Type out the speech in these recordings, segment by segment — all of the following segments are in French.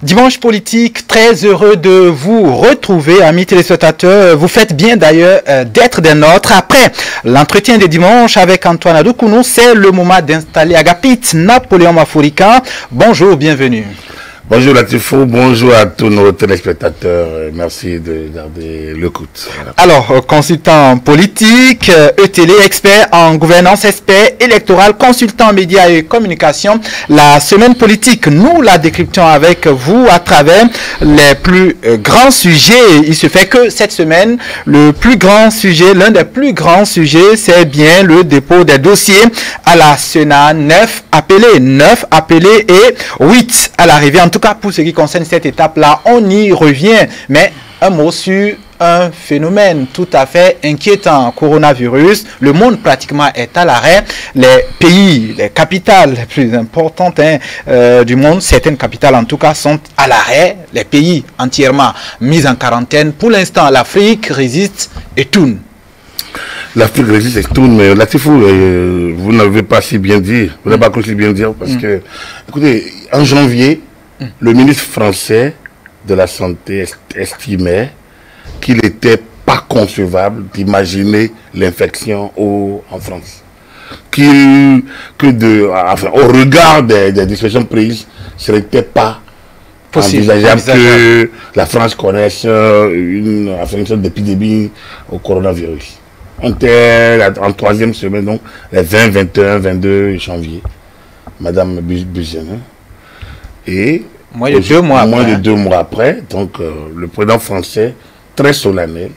Dimanche politique, très heureux de vous retrouver, amis téléspectateurs. Vous faites bien d'ailleurs d'être des nôtres. Après l'entretien de dimanche avec Antoine Adoukounous, c'est le moment d'installer Agapit Napoléon Mafourika. Bonjour, bienvenue. Bonjour Latifou, bonjour à tous nos téléspectateurs. Merci de garder l'écoute. Voilà. Alors, consultant politique, ETL, expert en gouvernance, expert électoral, consultant médias et communication. La semaine politique, nous la décryptons avec vous à travers les plus grands sujets. Il se fait que cette semaine, le plus grand sujet, l'un des plus grands sujets, c'est bien le dépôt des dossiers à la Sénat. 9 appelés et 8 à l'arrivée. En tout cas, pour ce qui concerne cette étape-là, on y revient. Mais un mot sur un phénomène tout à fait inquiétant, coronavirus. Le monde pratiquement est à l'arrêt. Les pays, les capitales les plus importantes du monde, certaines capitales en tout cas, sont à l'arrêt. Les pays entièrement mis en quarantaine. Pour l'instant, l'Afrique résiste et tourne. L'Afrique résiste et tourne, mais Latifou, vous n'avez pas si bien dit, vous n'avez pas si bien dire, parce que, écoutez, en janvier, le ministre français de la Santé estimait qu'il n'était pas concevable d'imaginer l'infection en France. Au regard des dispositions prises, ce n'était pas envisageable que la France connaisse une sorte d'épidémie au coronavirus. On était en troisième semaine, donc les 20, 21, 22 janvier, Madame Buzyn. Et moins de 2 mois après, donc le président français, très solennel,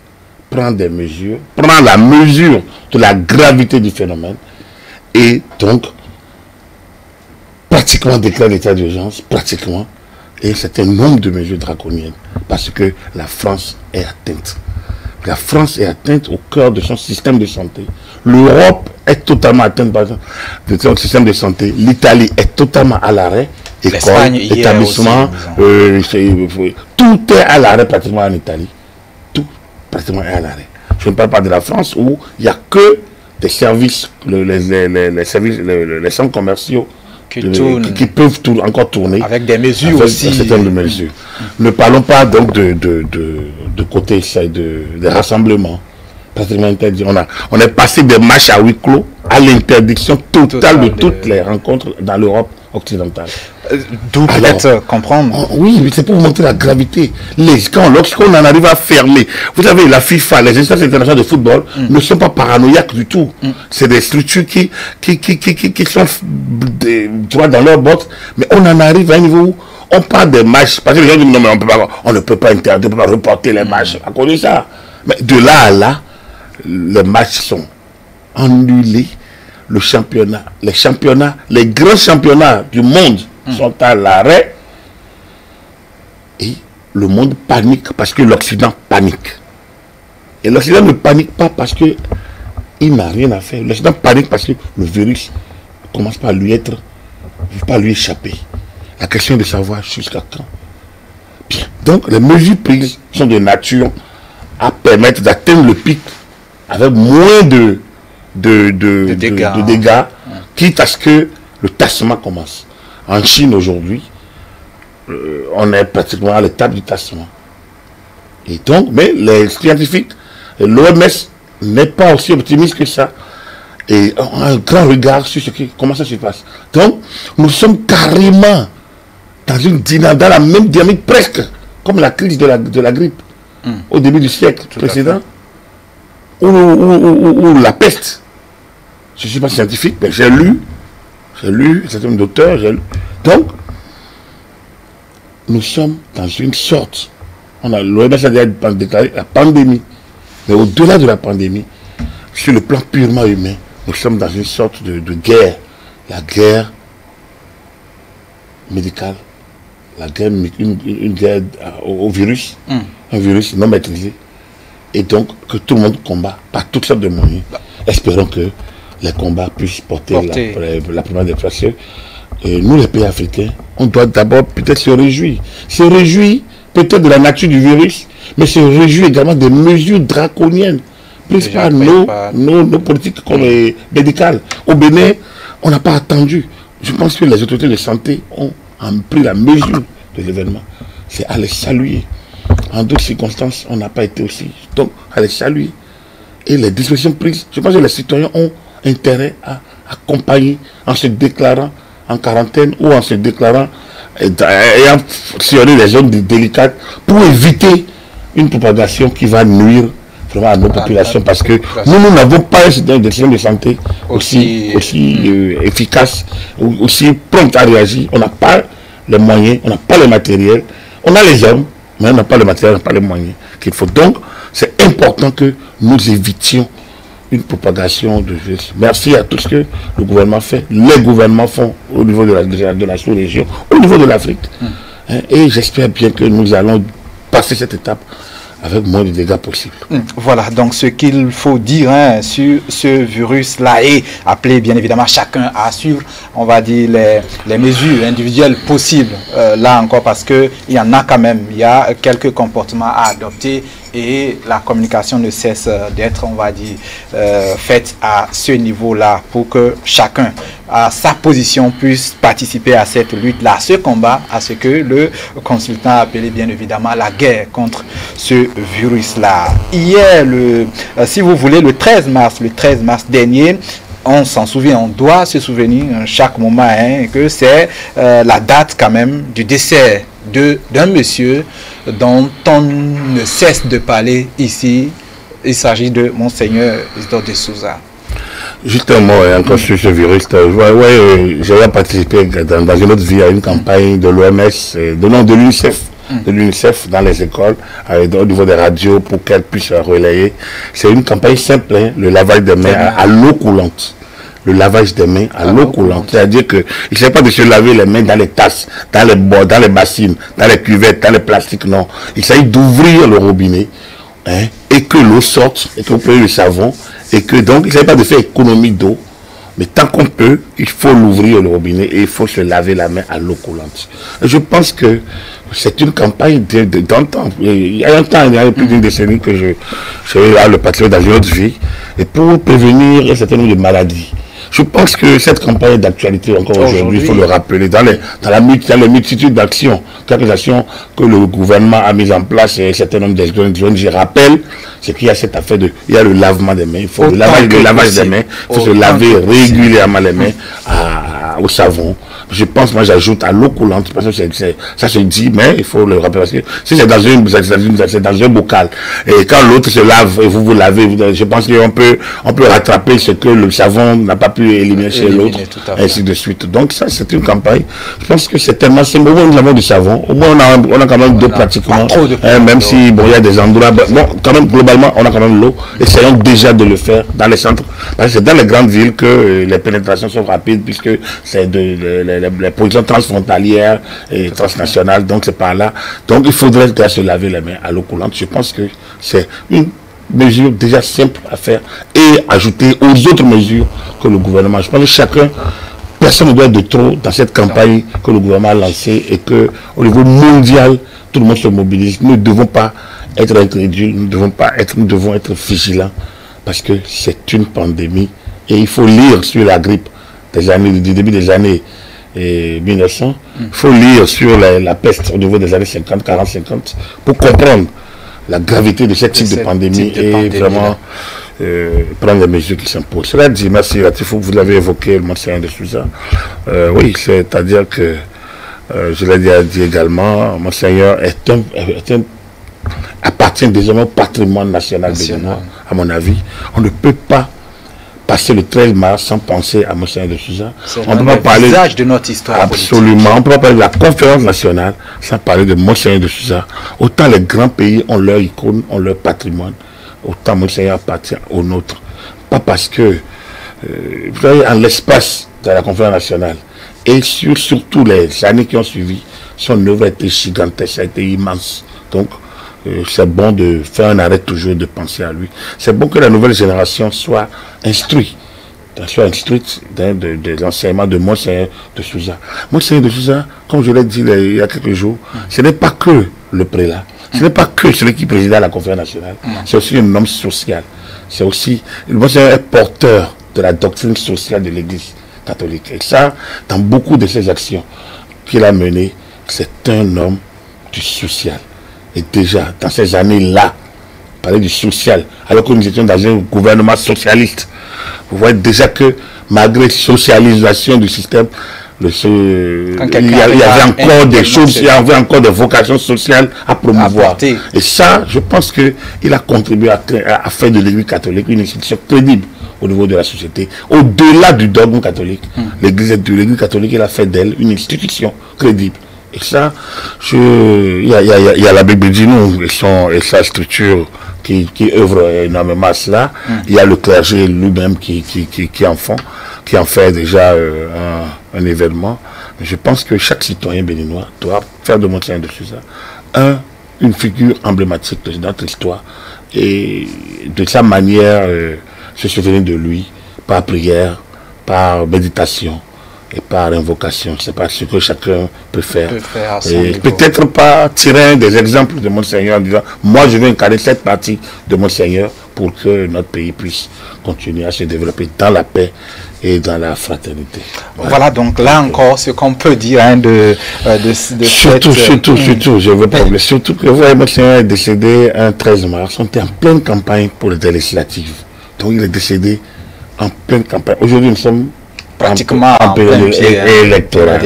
prend la mesure de la gravité du phénomène et donc pratiquement déclare l'état d'urgence, pratiquement, et c'est un nombre de mesures draconiennes parce que la France est atteinte. La France est atteinte au cœur de son système de santé. L'Europe est totalement atteinte par son système de santé. L'Italie est totalement à l'arrêt. École, établissement, tout est à l'arrêt pratiquement en Italie. Tout pratiquement est à l'arrêt. Je ne parle pas de la France où il n'y a que des services, les centres commerciaux qui peuvent encore tourner. Avec des mesures aussi. Un certain nombre de mesures. Ne parlons pas donc de côté des rassemblements. Pratiquement interdit. On est passé des matchs à huis clos à l'interdiction totale de toutes les rencontres dans l'Europe occidentale. D'où peut-être comprendre. Oui, mais c'est pour vous montrer la gravité. Lorsqu'on en arrive à fermer, vous savez, la FIFA, les instances internationales de football ne sont pas paranoïaques du tout. C'est des structures qui sont dans leur botte, mais on en arrive à un niveau où on parle des matchs. Parce que les gens disent non, mais on ne peut pas interdire, on ne peut pas reporter les matchs à cause de ça. Mais de là à là, les matchs sont annulés. Les grands championnats du monde sont à l'arrêt et le monde panique parce que l'Occident panique. Et l'Occident ne panique pas parce qu'il n'a rien à faire. L'Occident panique parce que le virus commence pas à lui échapper. La question est de savoir jusqu'à quand. Bien. Donc les mesures prises sont de nature à permettre d'atteindre le pic avec moins de dégâts, quitte à ce que le tassement commence. En Chine aujourd'hui, on est pratiquement à l'étape du tassement. Et donc, mais les scientifiques, l'OMS n'est pas aussi optimiste que ça. Et on a un grand regard sur comment ça se passe. Donc, nous sommes carrément dans la même dynamique presque, comme la crise de la grippe au début du siècle précédent, ou la peste. Je ne suis pas scientifique, mais j'ai lu, c'est un docteur, Donc, nous sommes dans une sorte, l'OMS a déjà déclaré la pandémie, mais au-delà de la pandémie, sur le plan purement humain, nous sommes dans une sorte de guerre, la guerre médicale, une guerre au virus, un virus non maîtrisé, et donc que tout le monde combat par toutes sortes de moyens. Espérons que les combats puissent porter. la première des places. Et nous, les pays africains, on doit d'abord peut-être se réjouir. Se réjouir peut-être de la nature du virus, mais se réjouir également des mesures draconiennes prises par nos politiques médicales. Au Bénin, on n'a pas attendu. Je pense que les autorités de santé ont pris la mesure de l'événement, c'est à les saluer. En d'autres circonstances, on n'a pas été aussi. Donc, à les saluer. Et les dispositions prises, je pense que les citoyens ont intérêt à accompagner en se déclarant en quarantaine ou en se déclarant ayant sillonné les zones délicates pour éviter une propagation qui va nuire vraiment à nos populations, parce que nous n'avons pas un système de santé aussi efficace, aussi prompt à réagir. On n'a pas les moyens, on n'a pas le matériel, on a les hommes, mais on n'a pas le matériel, on n'a pas les moyens qu'il faut. Donc, c'est important que nous évitions une propagation de virus. Merci à tout ce que le gouvernement fait, les gouvernements font au niveau de la sous-région, au niveau de l'Afrique. Et j'espère bien que nous allons passer cette étape avec moins de dégâts possibles. Voilà, donc ce qu'il faut dire sur ce virus-là et appeler bien évidemment chacun à suivre, on va dire, les mesures individuelles possibles, là encore, parce qu'il y en a quand même, il y a quelques comportements à adopter et la communication ne cesse d'être, on va dire, faite à ce niveau-là pour que chacun, à sa position, puisse participer à cette lutte-là, à ce combat, à ce que le consultant a appelé bien évidemment la guerre contre ce virus-là. Hier, si vous voulez, le 13 mars dernier, on s'en souvient, on doit se souvenir chaque moment que c'est la date quand même du décès d'un monsieur dont on ne cesse de parler ici. Il s'agit de Monseigneur Isidore de Souza. Juste un mot encore sur ce virus. J'avais participé dans une autre vie à une campagne de l'OMS, de l'UNICEF. De l'UNICEF dans les écoles, au niveau des radios, pour qu'elles puissent relayer. C'est une campagne simple, le lavage des mains à l'eau coulante. Le lavage des mains à l'eau coulante. C'est-à-dire qu'il ne s'agit pas de se laver les mains dans les tasses, dans les bols, dans les bassines, dans les cuvettes, dans les plastiques, non. Il s'agit d'ouvrir le robinet, et que l'eau sorte, et qu'on peut le savon, et que donc il ne s'agit pas de faire économie d'eau, mais tant qu'on peut, il faut l'ouvrir le robinet et il faut se laver la main à l'eau coulante. Et je pense que c'est une campagne d'antan. Il y a plus d'une décennie que j'ai eu le patriote dans une autre vie, et pour prévenir un certain nombre de maladies. Je pense que cette campagne d'actualité encore aujourd'hui, il faut le rappeler, dans la multitude d'actions, quelques actions que le gouvernement a mises en place et un certain nombre de zones, je rappelle, c'est qu'il y a cette affaire il y a le lavement des mains, il faut le lavage des mains, il faut se laver régulièrement les mains au savon. Je pense, moi j'ajoute à l'eau coulante, parce que ça se dit, mais il faut le rappeler, parce que si c'est dans un bocal, et quand l'autre se lave et vous lavez, je pense qu'on peut rattraper ce que le savon n'a pas pu éliminer chez l'autre, ainsi de suite. Donc ça, c'est une campagne. Je pense que c'est tellement simple. Au moins, nous avons du savon. Au moins, on a quand même d'eau pratiquement. Même si, bon, il y a des endroits. Bon, quand même, globalement, on a quand même l'eau. Essayons déjà de le faire dans les centres. Parce que c'est dans les grandes villes que les pénétrations sont rapides, puisque c'est les positions transfrontalières et transnationales. Donc, c'est par là. Donc, il faudrait déjà se laver les mains à l'eau coulante. Je pense que c'est une mesure déjà simple à faire et ajouter aux autres mesures que le gouvernement. Je pense que personne ne doit être de trop dans cette campagne que le gouvernement a lancée et que au niveau mondial, tout le monde se mobilise. Nous ne devons pas être incrédules, nous devons être vigilants parce que c'est une pandémie et il faut lire sur la grippe du début des années 1900. Il faut lire sur la peste au niveau des années 50, 40, 50 pour comprendre la gravité de ce type de pandémie et vraiment prendre les mesures qui s'imposent. Cela dit, merci Latifou, vous l'avez évoqué, le Monseigneur de Souza. Oui, c'est-à-dire que, je l'ai dit également, Monseigneur appartient désormais au patrimoine national de l'Union, à mon avis. On ne peut pas passer le 13 mars sans penser à Monseigneur de Souza. On peut pas parler de notre histoire. Absolument. On ne peut pas parler de la conférence nationale sans parler de Monseigneur de Souza. Autant les grands pays ont leur icône, ont leur patrimoine, autant Monseigneur appartient au nôtre. Pas parce que, vous savez, en l'espace de la conférence nationale et surtout les années qui ont suivi, son œuvre a été gigantesque, a été immense. Donc, c'est bon de faire un arrêt toujours de penser à lui. C'est bon que la nouvelle génération soit instruite de l'enseignement de Monseigneur de Souza. Monseigneur de Souza, comme je l'ai dit il y a quelques jours, ce n'est pas que le prélat, ce n'est pas que celui qui préside la conférence nationale, c'est aussi un homme social. C'est aussi, Monseigneur est porteur de la doctrine sociale de l'Église catholique. Et ça, dans beaucoup de ses actions qu'il a menées, c'est un homme du social. Et déjà, dans ces années-là, parler du social, alors que nous étions dans un gouvernement socialiste. Vous voyez déjà que malgré la socialisation du système, il y avait encore des choses, il y avait encore des vocations sociales à promouvoir. Et ça, je pense qu'il a contribué à faire de l'Église catholique une institution crédible au niveau de la société. Au-delà du dogme catholique, l'Église catholique, il a fait d'elle une institution crédible. Et ça, il y a l'abbé Bédinou et sa structure qui œuvre énormément à cela. Il y a le clergé lui-même qui en fait déjà un événement. Je pense que chaque citoyen béninois doit faire de Monseigneur de Souza une figure emblématique de notre histoire et de sa manière se souvenir de lui par prière, par méditation et par invocation. C'est pas ce que chacun peut faire. Et peut-être pas tirer des exemples de Monseigneur en disant moi je vais incarner cette partie de Monseigneur pour que notre pays puisse continuer à se développer dans la paix et dans la fraternité. Voilà donc là encore ce qu'on peut dire surtout, je veux pas oublier, surtout que vous Monseigneur est décédé un 13 mars, on était en pleine campagne pour les législatives. Donc il est décédé en pleine campagne. Aujourd'hui nous sommes pratiquement en plein pied électoral.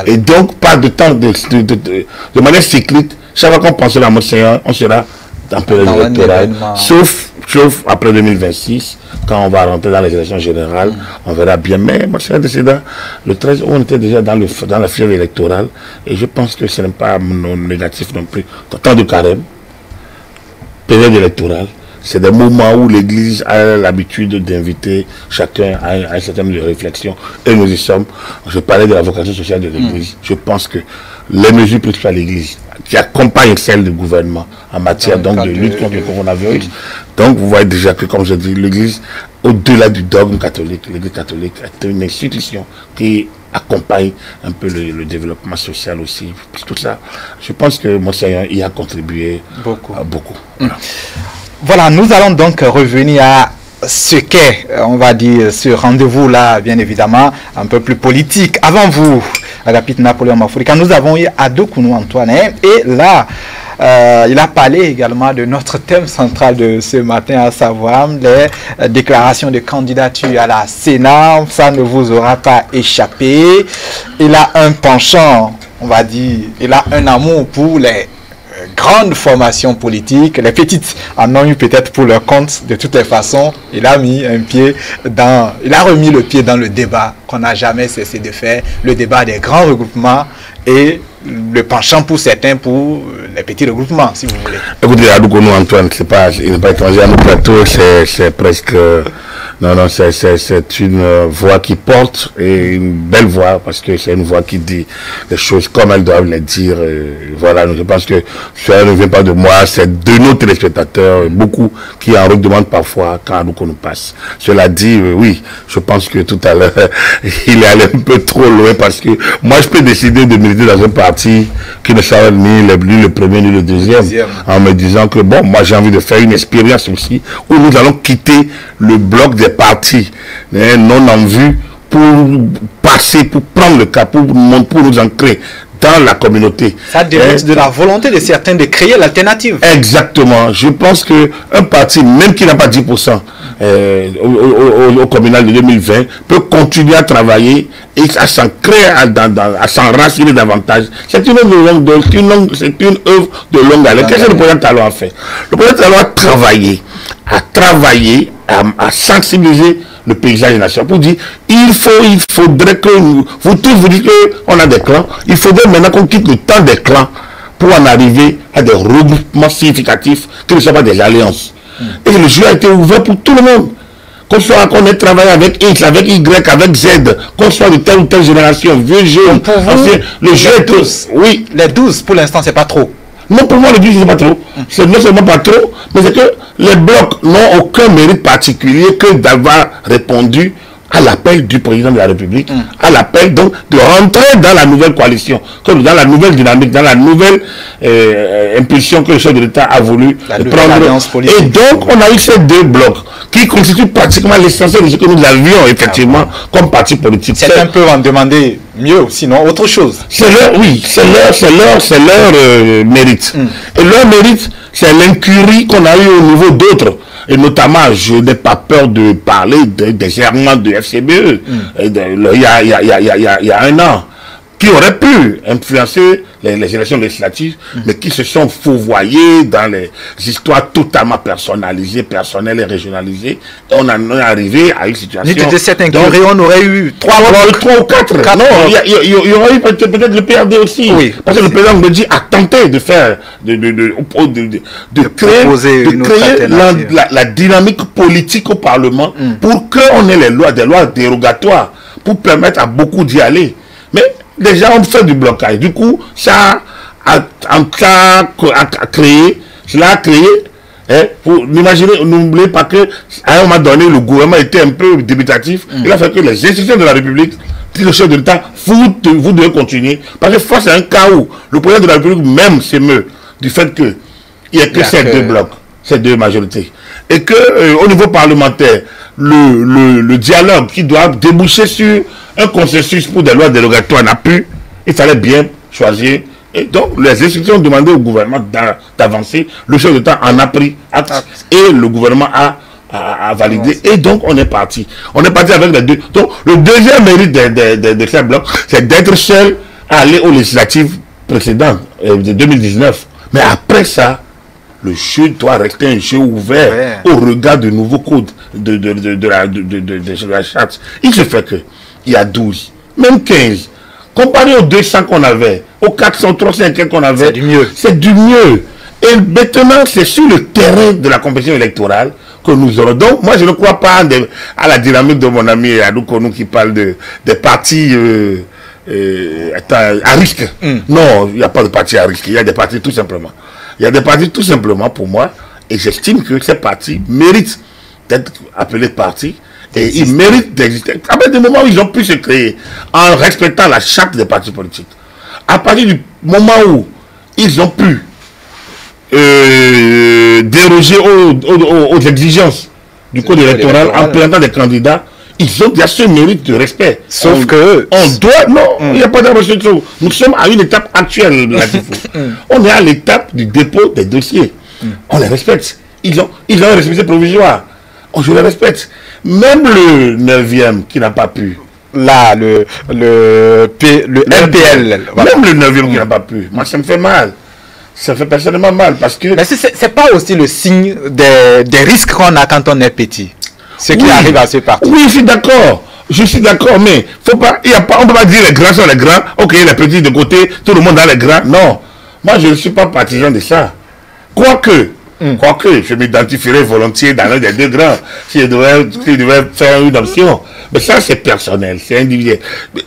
Et donc pas de temps de manière cyclique, chaque fois qu'on pense à Monseigneur, on sera en période électorale, sauf après 2026, quand on va rentrer dans les élections générales, on verra bien. Mais Monseigneur décédé le 13, on était déjà dans la fièvre électorale, et je pense que ce n'est pas négatif non plus. Temps de carême, période électorale, c'est des moments où l'Église a l'habitude d'inviter chacun à un certain nombre de réflexions. Et nous y sommes. Je parlais de la vocation sociale de l'Église. Je pense que les mesures prises par l'Église, qui accompagnent celles du gouvernement en matière de lutte contre le coronavirus. Donc vous voyez déjà que, comme je dis, l'Église, au-delà du dogme catholique, l'Église catholique est une institution qui accompagne un peu le développement social aussi. Tout ça, je pense que Monseigneur y a contribué beaucoup. Voilà, nous allons donc revenir à ce qu'est, on va dire, ce rendez-vous-là, bien évidemment, un peu plus politique. Avant vous, Agapit Napoléon Mafourika, nous avons eu Adokounou Antoine, et là, il a parlé également de notre thème central de ce matin, à savoir les déclarations de candidature à la Sénat. Ça ne vous aura pas échappé. Il a un penchant, on va dire, il a un amour pour les grandes formations politiques. Les petites en ont eu peut-être pour leur compte. De toutes les façons, il a remis le pied dans le débat qu'on n'a jamais cessé de faire, le débat des grands regroupements et le penchant pour certains pour les petits regroupements, si vous voulez. Écoutez, Adokounou Antoine, il n'est pas étranger à nos plateaux, c'est presque... Non, c'est une voix qui porte, et une belle voix, parce que c'est une voix qui dit les choses comme elles doivent les dire. Voilà, je pense que cela ne vient pas de moi, c'est de nos téléspectateurs, beaucoup qui en redemandent parfois quand Adokounou passe. Cela dit, oui, je pense que tout à l'heure, il est allé un peu trop loin, parce que moi je peux décider de militer dans un parti qui ne sera ni le premier ni le deuxième, en me disant que bon, moi j'ai envie de faire une expérience aussi, où nous allons quitter le bloc des partis non en vue pour passer, pour prendre le cap, pour nous ancrer dans la communauté. Ça dépend de la volonté de certains de créer l'alternative. Exactement. Je pense qu'un parti, même qui n'a pas 10% au communal de 2020, peut continuer à travailler et à s'ancrer, à s'enraciner davantage. C'est une œuvre de longue haleine. Qu'est-ce que le président Talon a fait? Le président Talon a travaillé, à sensibiliser le paysage national pour dire il faudrait que vous tous vous dites qu'on a des clans, il faudrait maintenant qu'on quitte le temps des clans pour en arriver à des regroupements significatifs qui ne soient pas des alliances. Et le jeu a été ouvert pour tout le monde. Qu'on ait travaillé avec X, avec Y, avec Z, qu'on soit de telle ou telle génération, vieux, jeune, ancien, le jeu est tous. Oui. Les 12 pour l'instant c'est pas trop. Non, pour moi, le 12, c'est pas trop. C'est non seulement pas trop, mais c'est que les blocs n'ont aucun mérite particulier que d'avoir répondu à l'appel du président de la République, à l'appel donc de rentrer dans la nouvelle coalition, comme dans la nouvelle dynamique, dans la nouvelle impulsion que le chef de l'État a voulu prendre. Et donc, on a eu ces deux blocs qui constituent pratiquement l'essentiel de ce que nous avions effectivement comme parti politique. Certains peuvent en demander mieux, sinon autre chose. C'est leur, oui, c'est leur mérite. Et leur mérite, c'est l'incurie qu'on a eu au niveau d'autres. Et notamment, je n'ai pas peur de parler des errements de FCBE il y a un an, qui auraient pu influencer les élections législatives, mais qui se sont fourvoyés dans les histoires totalement personnalisées, personnelles et régionalisées. Et on en est arrivé à une situation... De cette incurie, on aurait eu 3 ou 4. Non, il y aurait eu peut-être le PRD aussi. Oui, parce que le président me dit a tenté de faire, de créer la dynamique politique au Parlement pour qu'on ait des lois dérogatoires, pour permettre à beaucoup d'y aller. Mais déjà, on fait du blocage. Du coup, ça a créé, n'oubliez pas qu'à un moment donné, le gouvernement était un peu débutatif. Il a fait que les institutions de la République, le chef de l'État, vous devez continuer. Parce que face à un cas où le président de la République même s'émeut du fait qu'il n'y a que ces deux blocs, ces deux majorités. Et que au niveau parlementaire, le dialogue qui doit déboucher sur un consensus pour des lois dérogatoires n'a pu, il fallait bien choisir. Et donc, les institutions ont demandé au gouvernement d'avancer. Le chef d'État en a pris acte et le gouvernement a validé. Et donc, on est parti. On est parti avec les deux. Donc, le deuxième mérite de ces blocs, c'est d'être seul à aller aux législatives précédentes de 2019. Mais après ça, le jeu doit rester un jeu ouvert au regard du nouveau code de la charte. Il se fait que il y a 12, même 15. Comparé aux 200 qu'on avait, aux 400, 300 qu'on avait, c'est du mieux. Et maintenant, c'est sur le terrain de la compétition électorale que nous aurons. Donc, moi, je ne crois pas à la dynamique de mon ami Adou Konou qui parle des partis à risque. Non, il n'y a pas de partis à risque. Il y a des partis tout simplement. Il y a des partis tout simplement pour moi. Et j'estime que ces partis méritent d'être appelés partis. Et ils méritent d'exister. À partir du moment où ils ont pu se créer en respectant la charte des partis politiques, à partir du moment où ils ont pu déroger aux exigences du code électoral en présentant des candidats, ils ont bien ce mérite de respect. Sauf que... On doit... Non, il n'y a pas d'impression. Nous sommes à une étape actuelle. On est à l'étape du dépôt des dossiers. On les respecte. Ils ont un respect provisoire. Je les respecte. Même le 9e qui n'a pas pu. Là, le MPL. Même le 9e qui n'a pas pu. Moi, ça me fait mal. Ça fait personnellement mal parce que... Mais c'est pas aussi le signe des risques qu'on a quand on est petit. Ce qui arrive à ce parti. Oui, je suis d'accord. Je suis d'accord, mais faut pas, on ne peut pas dire les grands sont les grands, ok, les petits de côté, tout le monde a les grands. Non. Moi, je ne suis pas partisan de ça. Quoique, je m'identifierais volontiers dans l'un des deux grands, si je devais faire une option. Mais ça, c'est personnel, c'est individuel.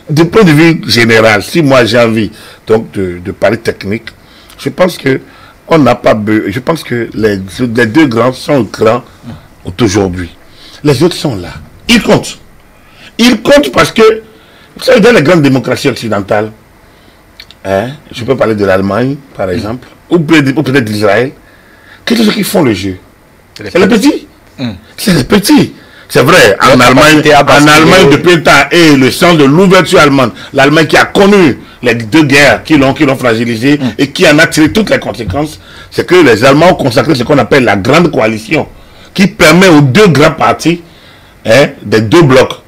Du point de vue général, si moi j'ai envie donc de parler technique, je pense que on n'a pas besoin. Je pense que les deux grands sont grands aujourd'hui. Les autres sont là. Ils comptent. Ils comptent parce que, vous savez, dans les grandes démocraties occidentales, je peux parler de l'Allemagne, par exemple, ou peut-être d'Israël, qu'est-ce qui font le jeu? C'est les petits. C'est les petits. C'est vrai, en Allemagne, depuis un temps, et le sens de l'ouverture allemande, l'Allemagne qui a connu les deux guerres qui l'ont fragilisé et qui en a tiré toutes les conséquences, c'est que les Allemands ont consacré ce qu'on appelle la grande coalition, qui permet aux deux grands partis, des deux blocs,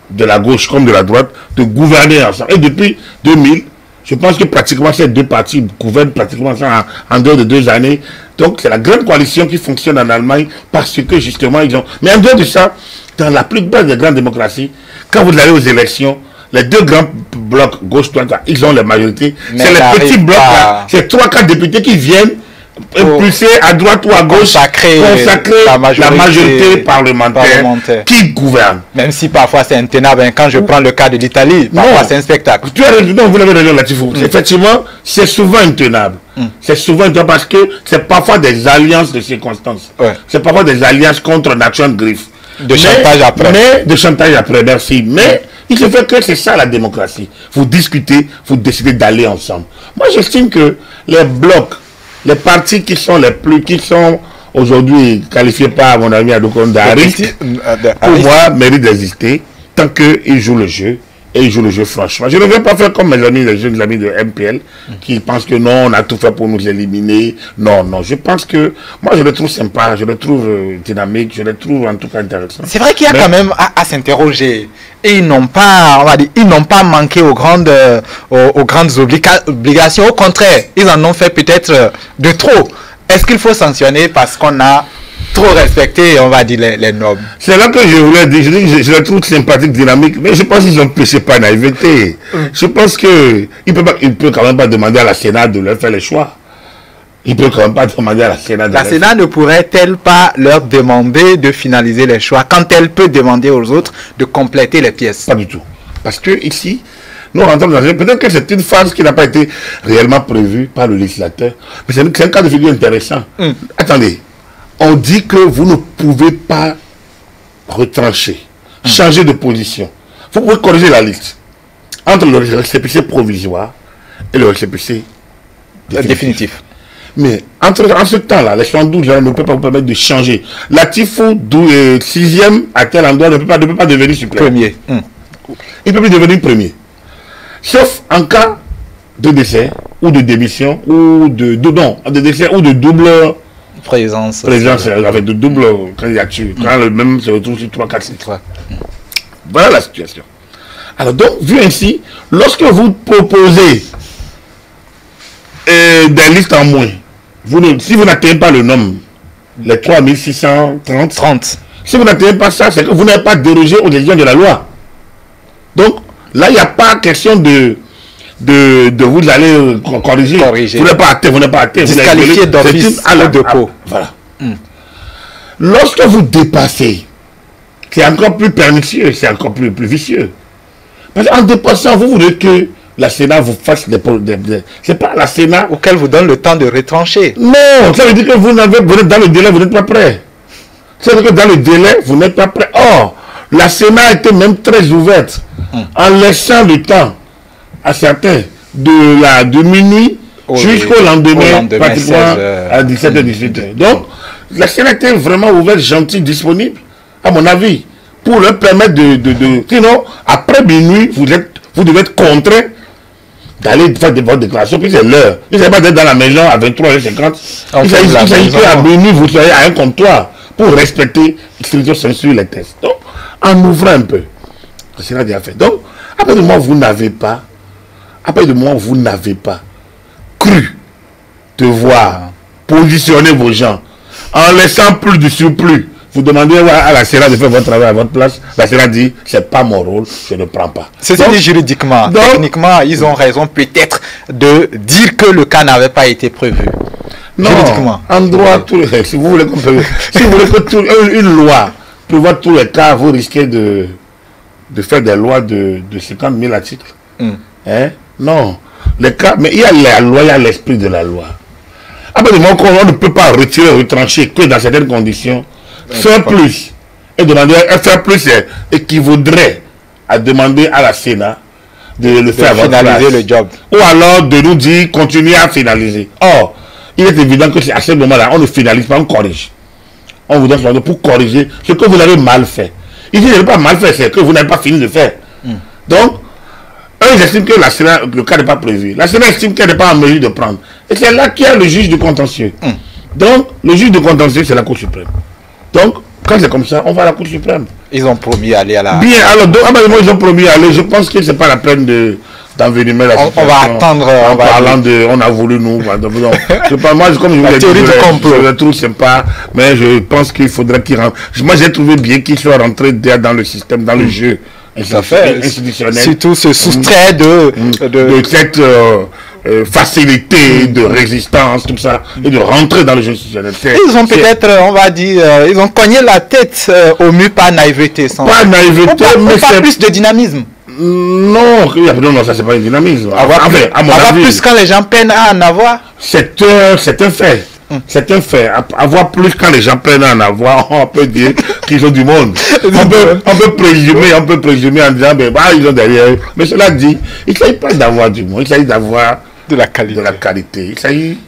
de la gauche comme de la droite, de gouverner ensemble. Et depuis 2000, je pense que pratiquement ces deux partis gouvernent pratiquement ça en dehors de 2 années. Donc c'est la grande coalition qui fonctionne en Allemagne parce que justement ils ont... Mais en dehors de ça, dans la plupart des grandes démocraties, quand vous allez aux élections, les deux grands blocs gauche-droite, ils ont la majorité. C'est les petits blocs là, c'est 3-4 députés qui viennent impulser à droite ou à gauche, consacrer la majorité parlementaire qui gouverne. Même si parfois c'est intenable, quand je prends le cas de l'Italie, parfois c'est un spectacle. Non, vous l'avez raison là-dessus. Effectivement, c'est souvent intenable. C'est souvent intenable parce que c'est parfois des alliances de circonstances. C'est parfois des alliances contre Nation Griffe. De chantage après. Mais de chantage après, merci. Mais il se fait que c'est ça la démocratie. Vous discutez, vous décidez d'aller ensemble. Moi, j'estime que les blocs, les partis qui sont aujourd'hui qualifiés par mon ami Adokon d'Ariste, pour moi, méritent d'exister tant qu'ils jouent le jeu. Et ils jouent le jeu franchement. Je ne vais pas faire comme mes amis, les jeunes amis de MPL, qui pensent que non, on a tout fait pour nous éliminer. Non, non. Je pense que, moi, je le trouve sympa, je le trouve dynamique, je le trouve en tout cas intéressant. C'est vrai qu'il y a quand même à s'interroger. Et ils n'ont pas, on va dire, ils n'ont pas manqué aux grandes obligations. Au contraire, ils en ont fait peut-être de trop. Est-ce qu'il faut sanctionner parce qu'on a trop respecté, on va dire, les normes? C'est là que je voulais dire, je le trouve sympathique, dynamique, mais je pense qu'ils ont péché par naïveté. Je pense qu'il ne peut quand même pas demander à la Sénat de leur faire les choix. Il ne peut quand même pas demander à la Sénat de La Sénat ne pourrait-elle pas leur demander de finaliser les choix quand elle peut demander aux autres de compléter les pièces? Pas du tout. Parce que ici, nous rentrons dans peut-être que c'est une phase qui n'a pas été réellement prévue par le législateur, mais c'est un cas de figure intéressant. Attendez. On dit que vous ne pouvez pas retrancher, changer de position. Vous pouvez corriger la liste entre le récépissé provisoire et le récépissé définitif. Mais en ce temps-là, les 72 gens ne peuvent pas vous permettre de changer. La Tifou, 6e à tel endroit, ne peut pas devenir suppléant. Premier. Il peut plus devenir premier. Sauf en cas de décès ou de démission ou de décès ou de double présence avec de double candidature. Quand le même se retrouve sur 3, 4, 5. Voilà la situation. Alors donc, vu ainsi, lorsque vous proposez des listes en moins, si vous n'atteignez pas le nombre, les 3630, si vous n'atteignez pas ça, c'est que vous n'avez pas dérogé aux décisions de la loi. Donc, là, il n'y a pas question de vous aller corriger. Vous n'êtes pas atteint, disqualifié d'office à l'eau de peau. Voilà. Lorsque vous dépassez, c'est encore plus pernicieux, c'est encore plus vicieux. Parce qu'en dépassant, vous voulez que la Sénat vous fasse c'est pas la Sénat auquel vous donne le temps de retrancher. Non, ça veut dire que vous êtes dans le délai, vous n'êtes pas prêt. Ça veut dire que dans le délai, vous n'êtes pas prêt. Or, la Sénat a été même très ouverte en laissant le temps à certains de minuit jusqu'au lendemain, pratiquement à 17h, 18h. Donc, la Sénat était vraiment ouverte, gentille, disponible, à mon avis, pour leur permettre sinon, après minuit, vous devez être contraint d'aller faire votre déclaration, puis c'est l'heure. Vous n'allez pas être dans la maison à 23h50. Il s'agit qu'à minuit, vous soyez à un comptoir pour respecter l'instruction sur les tests. Donc, en ouvrant un peu, la Sénat a fait. Donc, après de moi, vous n'avez pas cru devoir positionner vos gens en laissant plus de surplus. Vous demandez à la Sénat de faire votre travail à votre place. La Sénat dit, c'est pas mon rôle, je ne prends pas. C'est dit juridiquement. Techniquement, ils ont raison peut-être de dire que le cas n'avait pas été prévu. Non, en droit, si vous voulez que une loi prévoit tous les cas, vous risquez de faire des lois de 50 000 articles. Hein? Non. Les cas, mais il y a la loi, il y a l'esprit de la loi. Après, on ne peut pas retirer, retrancher que dans certaines conditions. Faire plus. Et demander, faire plus équivaudrait à demander à la Sénat de le faire finaliser le job. Ou alors de nous dire, continuez à finaliser. Or, il est évident que à ce moment-là, on ne finalise pas, on corrige. On vous donne ce pour corriger ce que vous avez mal fait. Ici, vous n'avez pas mal fait, c'est que vous n'avez pas fini de faire. Donc, eux, ils estiment que la Sénat, le cas n'est pas prévu. La Sénat estime qu'elle n'est pas en mesure de prendre. Et c'est là qu'il y a le juge du contentieux. Donc, le juge du contentieux, c'est la Cour suprême. Donc, quand c'est comme ça, on va à la Cour suprême. Ils ont promis d'aller à la... Bien, alors, donc, ils ont promis d'aller. Je pense que ce n'est pas la peine d'envenimer la situation. On va attendre. En parlant on a voulu nous... moi, comme je vous l'ai dit, je le trouve sympa, mais je pense qu'il faudrait qu'il rentre. Moi, j'ai trouvé bien qu'il soit rentré dans le système, dans le jeu institutionnel. Surtout se soustraire de cette facilité de résistance, tout ça, et de rentrer dans le jeu institutionnel. Ils ont peut-être, on va dire, ils ont cogné la tête au mur par naïveté. Pas naïveté, mais c'est plus de dynamisme. Non, ça c'est pas un dynamisme. Avoir plus quand les gens peinent à en avoir. C'est un fait. C'est un fait. Avoir plus quand les gens prennent en avoir, on peut dire qu'ils ont du monde. On peut présumer en disant, ben, bah, ils ont derrière eux. Mais cela dit, il ne s'agit pas d'avoir du monde, il s'agit d'avoir de la qualité. Il s'agit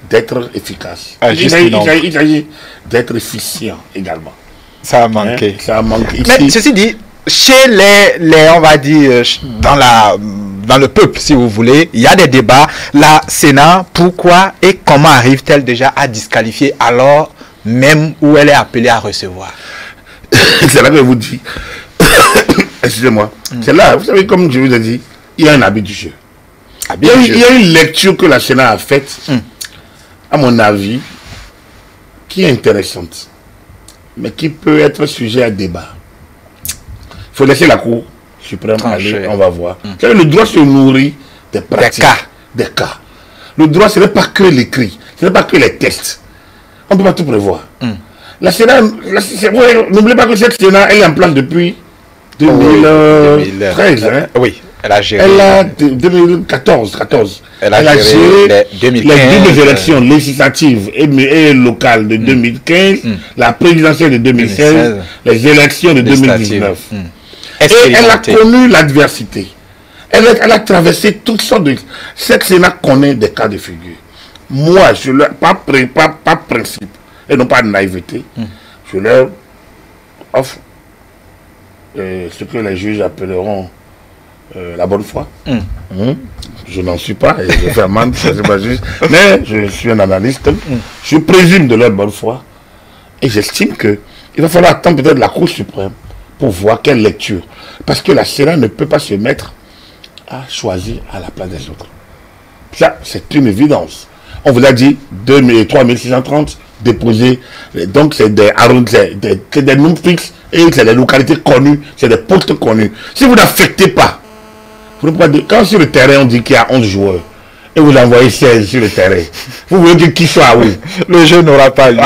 d'être efficace. Il s'agit d'être efficient également. Ça a manqué. Ça a manqué. Mais ceci dit, chez les on va dire, dans le peuple, si vous voulez, il y a des débats. La Sénat, pourquoi et comment arrive-t-elle déjà à disqualifier alors même où elle est appelée à recevoir? C'est là que je vous dis. Excusez-moi. C'est là, vous savez, comme je vous ai dit, il y a un habit du jeu. Il y a une lecture que la Sénat a faite, à mon avis, qui est intéressante, mais qui peut être sujet à débat. Il faut laisser la Cour suprême aller, on va voir. Le droit se nourrit des pratiques, des cas. Le droit, ce n'est pas que l'écrit, ce n'est pas que les tests. On ne peut pas tout prévoir. La Sénat, n'oubliez pas que cette Sénat, elle est en place depuis 2013. Hein? Oui, elle a géré. Elle a 2014. Elle a géré les doubles élections législatives et locales de 2015, la présidentielle de 2016, les élections de 2019. Et elle a connu l'adversité. Elle a traversé toutes sortes de... Cette Sénat connaît des cas de figure. Moi, je leur... Pas principe, et non pas de naïveté, je leur offre ce que les juges appelleront la bonne foi. Je n'en suis pas, et je fais amende, c'est pas juste. Mais je suis un analyste, je présume de leur bonne foi, et j'estime qu'il va falloir attendre peut-être la Cour suprême pour voir quelle lecture. Parce que la Sénat ne peut pas se mettre à choisir à la place des autres. Ça, c'est une évidence. On vous a dit 3630 déposés. Donc, c'est des noms fixes et c'est des localités connues, c'est des postes connus. Si vous n'affectez pas, vous ne pouvez pas dire, quand sur le terrain on dit qu'il y a 11 joueurs, et vous envoyez 16 sur le terrain, vous voulez que qui soit où? Le jeu n'aura pas lieu.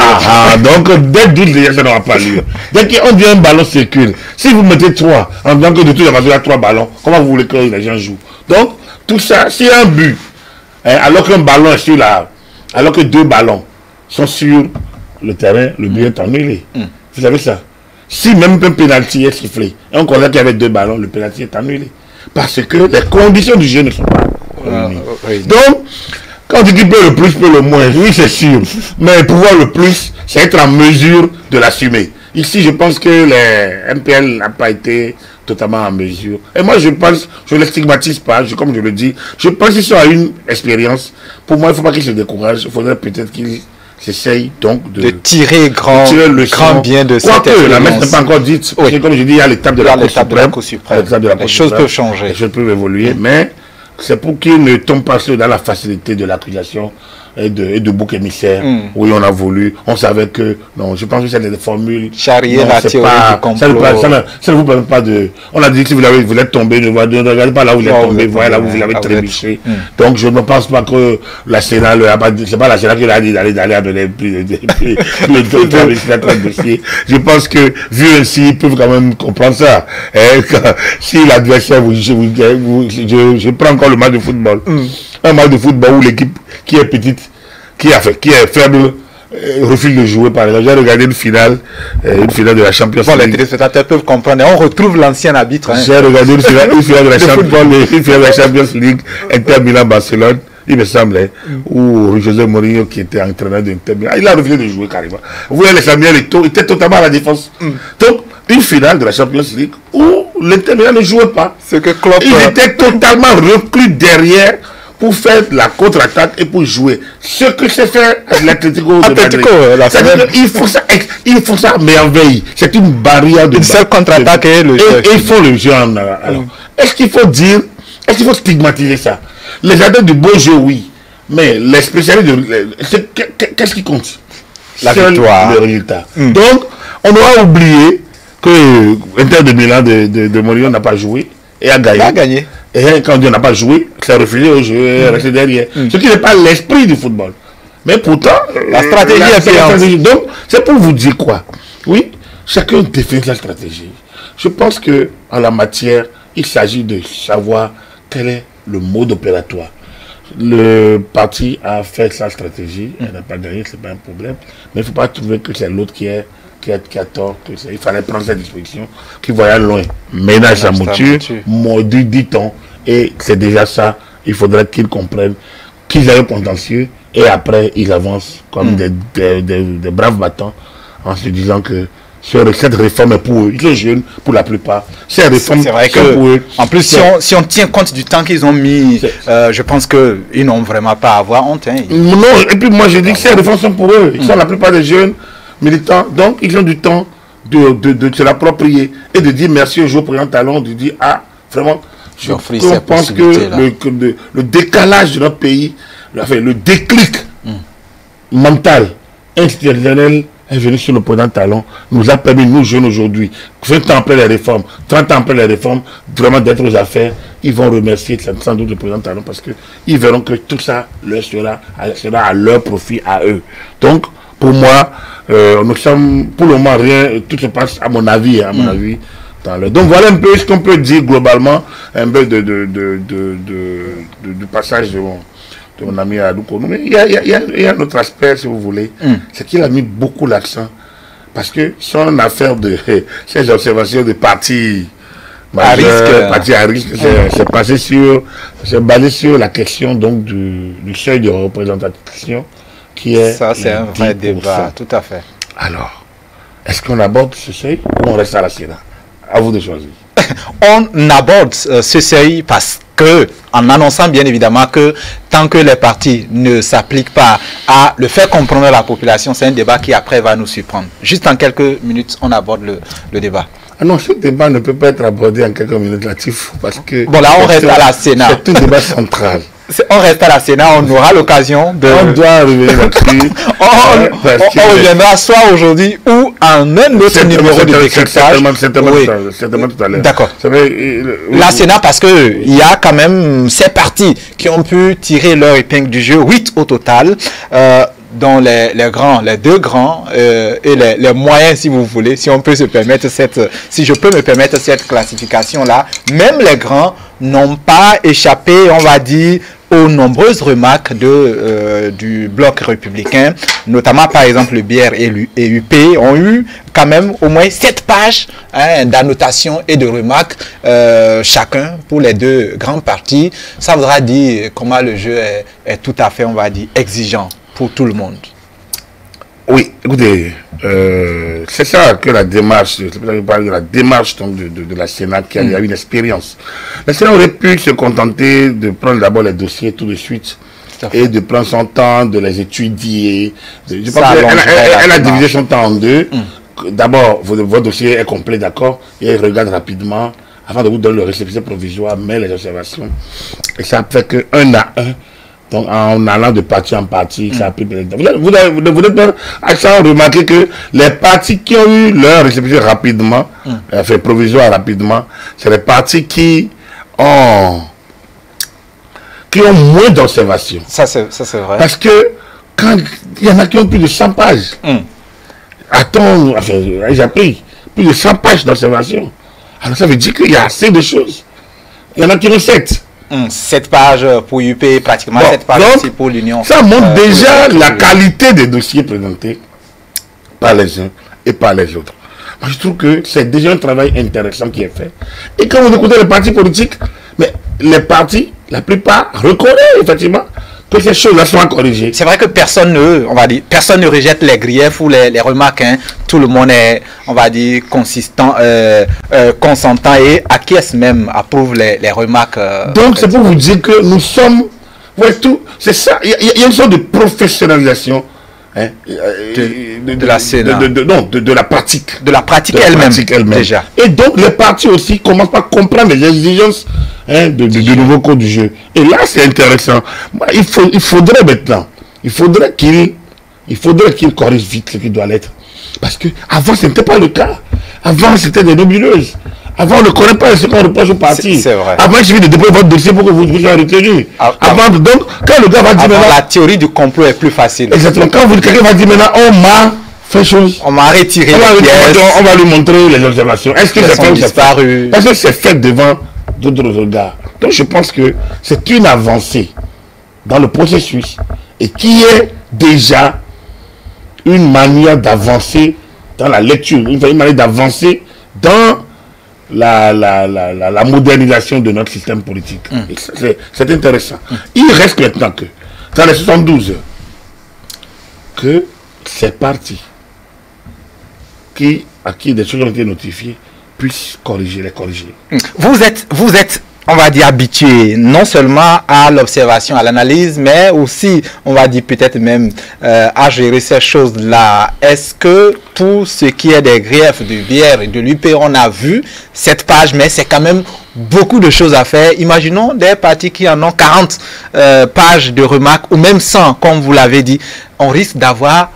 Donc dès 12 déjà ça n'aura pas lieu. Dès qu'on dit un ballon circule, si vous mettez 3, en disant que de toute façon il y a 3 ballons, comment vous voulez que les gens jouent? Donc tout ça, s'il y a un but, alors qu'un ballon est sur alors que 2 ballons sont sur le terrain, le but est annulé. Vous savez ça? Si même un pénalty est sifflé, et on connaît qu'il y avait 2 ballons, le pénalty est annulé. Parce que les conditions du jeu ne sont pas réunies. Donc, quand on dit qu'il peut le plus, peut le moins, oui c'est sûr. Mais pouvoir le plus, c'est être en mesure de l'assumer. Ici, je pense que les MPL n'a pas été totalement en mesure. Et moi, je pense, je ne les stigmatise pas, comme je le dis, je pense qu'ils sont à une expérience. Pour moi, il ne faut pas qu'ils se découragent. Il faudrait peut-être qu'ils essayent donc de tirer grand bien de cette expérience. La messe n'est pas encore dite. Parce que, comme je dis, il y a l'étape de la Cour suprême. Les choses peuvent changer. Les choses peuvent évoluer, mais c'est pour qu'ils ne tombent pas dans la facilité de l'accusation et de bouc émissaire. Oui, on a voulu, on savait que, non, je pense que c'est des formules. Charrier la théorie du complot. Ça ne vous permet pas de... On a dit que si vous êtes tombé, ne regardez pas là où vous êtes tombé, voyez là où vous avez trébuché. Donc je ne pense pas que la Sénat, c'est pas la Sénat qui a dit d'aller amener plus de dossiers. Je pense que, vu ainsi, ils peuvent quand même comprendre ça. Si l'adversaire je prends encore le match de football. Un match de football où l'équipe qui est petite, qui est faible, refuse de jouer par exemple. J'ai regardé une finale de la Champions League. Les téléspectateurs peuvent comprendre. On retrouve l'ancien arbitre. J'ai regardé une finale de la Champions League, Inter Milan-Barcelone, il me semble, où José Mourinho, qui était entraîneur d'Inter Milan, il a refusé de jouer carrément. Vous voyez, les Samuel Eto'o était totalement à la défense. Donc, une finale de la Champions League où l'Inter Milan ne jouait pas. C'est que Klopp, il était totalement reclus derrière pour faire la contre-attaque et pour jouer. Ce que c'est fait l'Atlético de Madrid. Il faut ça merveille. C'est une barrière de... Une seule contre-attaque et le jeu. Et ils font le jeu en... Alors, est-ce qu'il faut dire... Est-ce qu'il faut stigmatiser ça? Les adeptes du beau jeu, oui. Mais les spécialistes qu'est-ce qui compte? La victoire. Le résultat. Donc, on doit oublier que Inter de Milan de Mourinho n'a pas joué et a gagné. Il a gagné. Et quand on n'a pas joué, c'est refusé au jeu, rester derrière. Ce qui n'est pas l'esprit du football. Mais pourtant, la stratégie est payante. Donc, c'est pour vous dire quoi? Oui, chacun définit la stratégie. Je pense que en la matière, il s'agit de savoir quel est le mode opératoire. le parti a fait sa stratégie, elle n'a pas gagné, c'est pas un problème. Mais il ne faut pas trouver que c'est l'autre qui a tort. Il fallait prendre cette disposition, qui voyait loin. Ménage à mouture, mordu, dit-on. Et c'est déjà ça. Il faudrait qu'ils comprennent qu'ils ont un potentiel et après ils avancent comme des braves battants en se disant que cette réforme est pour eux. Ils sont jeunes pour la plupart. C'est vrai que pour eux. En plus, si on tient compte du temps qu'ils ont mis, je pense qu'ils n'ont vraiment pas à avoir honte. Hein. Non, et puis moi je dis que ces réformes sont pour eux. Ils sont la plupart des jeunes militants, donc ils ont du temps de se l'approprier et de dire merci au jour président Talon, de dire ah, vraiment, je pense que le décalage de notre pays, le déclic mental, institutionnel, est venu sur le président Talon, nous a permis, nous jeunes aujourd'hui, 20 ans après les réformes, 30 ans après les réformes, vraiment d'être aux affaires. Ils vont remercier sans doute le président Talon parce qu'ils verront que tout ça leur sera à leur profit, à eux. Donc, pour moi, nous sommes, pour le moment, rien, tout se passe à mon avis, donc voilà un peu ce qu'on peut dire globalement, un peu du passage de mon ami Adouko. Mais il y a un autre aspect, si vous voulez, c'est qu'il a mis beaucoup l'accent, parce que son affaire de ces observations de partis à risque, c'est basé sur la question donc du seuil de représentation qui est... Ça, c'est un vrai débat, tout à fait. Alors, est-ce qu'on aborde ce seuil ou on reste à la Sénat? À vous de choisir. On aborde ce seuil parce que, en annonçant bien évidemment que tant que les partis ne s'appliquent pas à le faire comprendre à la population, c'est un débat qui après va nous surprendre. Juste en quelques minutes, on aborde le débat. Ah non, ce débat ne peut pas être abordé en quelques minutes là-dessus, parce que... Bon là, on reste à la Sénat. C'est un débat central. On reste à la Sénat, on aura l'occasion de... On doit revenir là-dessus. on reviendra soit aujourd'hui ou en un autre numéro de décryptage. Certainement tout à l'heure. D'accord. La Sénat, parce qu'il y a quand même ces partis qui ont pu tirer leur épingle du jeu, 8 au total, dont les deux grands et les moyens, si vous voulez, si on peut se permettre si je peux me permettre cette classification-là, même les grands n'ont pas échappé, on va dire, aux nombreuses remarques du bloc républicain, notamment par exemple le BR et l'UP ont eu quand même au moins 7 pages d'annotations et de remarques chacun pour les deux grands partis. Ça voudra dire comment le jeu est tout à fait, on va dire, exigeant pour tout le monde. Oui, écoutez, c'est ça que la démarche, donc de la Sénat qui a une expérience. La Sénat aurait pu se contenter de prendre d'abord les dossiers tout de suite et de prendre son temps, de les étudier. Je pense qu'elle a divisé son temps en deux. D'abord, votre dossier est complet, d'accord, et elle regarde rapidement, avant de vous donner le récépissé provisoire, met les observations. Et ça fait qu'un à un, donc en allant de parti en parti, ça a pris... Vous n'êtes pas remarqué que les partis qui ont eu leur récépissé rapidement, fait provisoire rapidement, c'est les partis qui ont moins d'observations. Ça c'est vrai. Parce que quand il y en a qui ont plus de 100 pages, j'ai appris plus de 100 pages d'observations. Alors ça veut dire qu'il y a assez de choses. Il y en a qui ont 7. 7 pages pour UP, pratiquement 7 pages aussi pour l'Union. Ça montre déjà la qualité des dossiers présentés par les uns et par les autres. Moi, je trouve que c'est déjà un travail intéressant qui est fait. Et quand vous écoutez les partis politiques, mais les partis, la plupart, reconnaissent effectivement que ces choses-là sont à corriger. C'est vrai que personne ne rejette les griefs ou les remarques. Hein. Tout le monde est, on va dire, consistant, consentant et acquiesce même, approuve les remarques. Donc c'est pour vous dire que nous sommes, ouais, tout, c'est ça, il y a une sorte de professionnalisation de la Sénat. De la pratique. De la pratique elle-même, déjà. Et donc les partis aussi commencent par comprendre les exigences du nouveau code du jeu. Et là, c'est intéressant. Il faudrait maintenant, il faudrait qu'il corrige vite ce qui doit l'être. Parce que avant ce n'était pas le cas. Avant, c'était des nébuleuses. Avant, on ne connaît pas ce qu'on reproche au parti. C'est vrai. Avant, il suffit de déposer votre dossier pour que vous soyez retenu. Avant, donc, quand le gars va dire maintenant... La théorie du complot est plus facile. Exactement. Quand quelqu'un va dire maintenant, on m'a fait chose. On m'a retiré les pièces. On va lui montrer les observations. Est-ce que c'est fait ou c'est disparu? Parce que c'est fait devant d'autres regards. Donc, je pense que c'est une avancée dans le processus et qui est déjà une manière d'avancer dans la lecture, une manière d'avancer dans la modernisation de notre système politique. C'est intéressant. Il reste maintenant que, dans les 72 heures, que ces partis à qui des choses ont été notifiées puissent les corriger. Vous êtes, on va dire, habitué non seulement à l'observation, à l'analyse, mais aussi, on va dire peut-être même à gérer ces choses-là. Est-ce que pour ce qui est des griefs de Bière et de l'UP, on a vu cette page, mais c'est quand même beaucoup de choses à faire. Imaginons des partis qui en ont 40 pages de remarques, ou même 100, comme vous l'avez dit. On risque d'avoir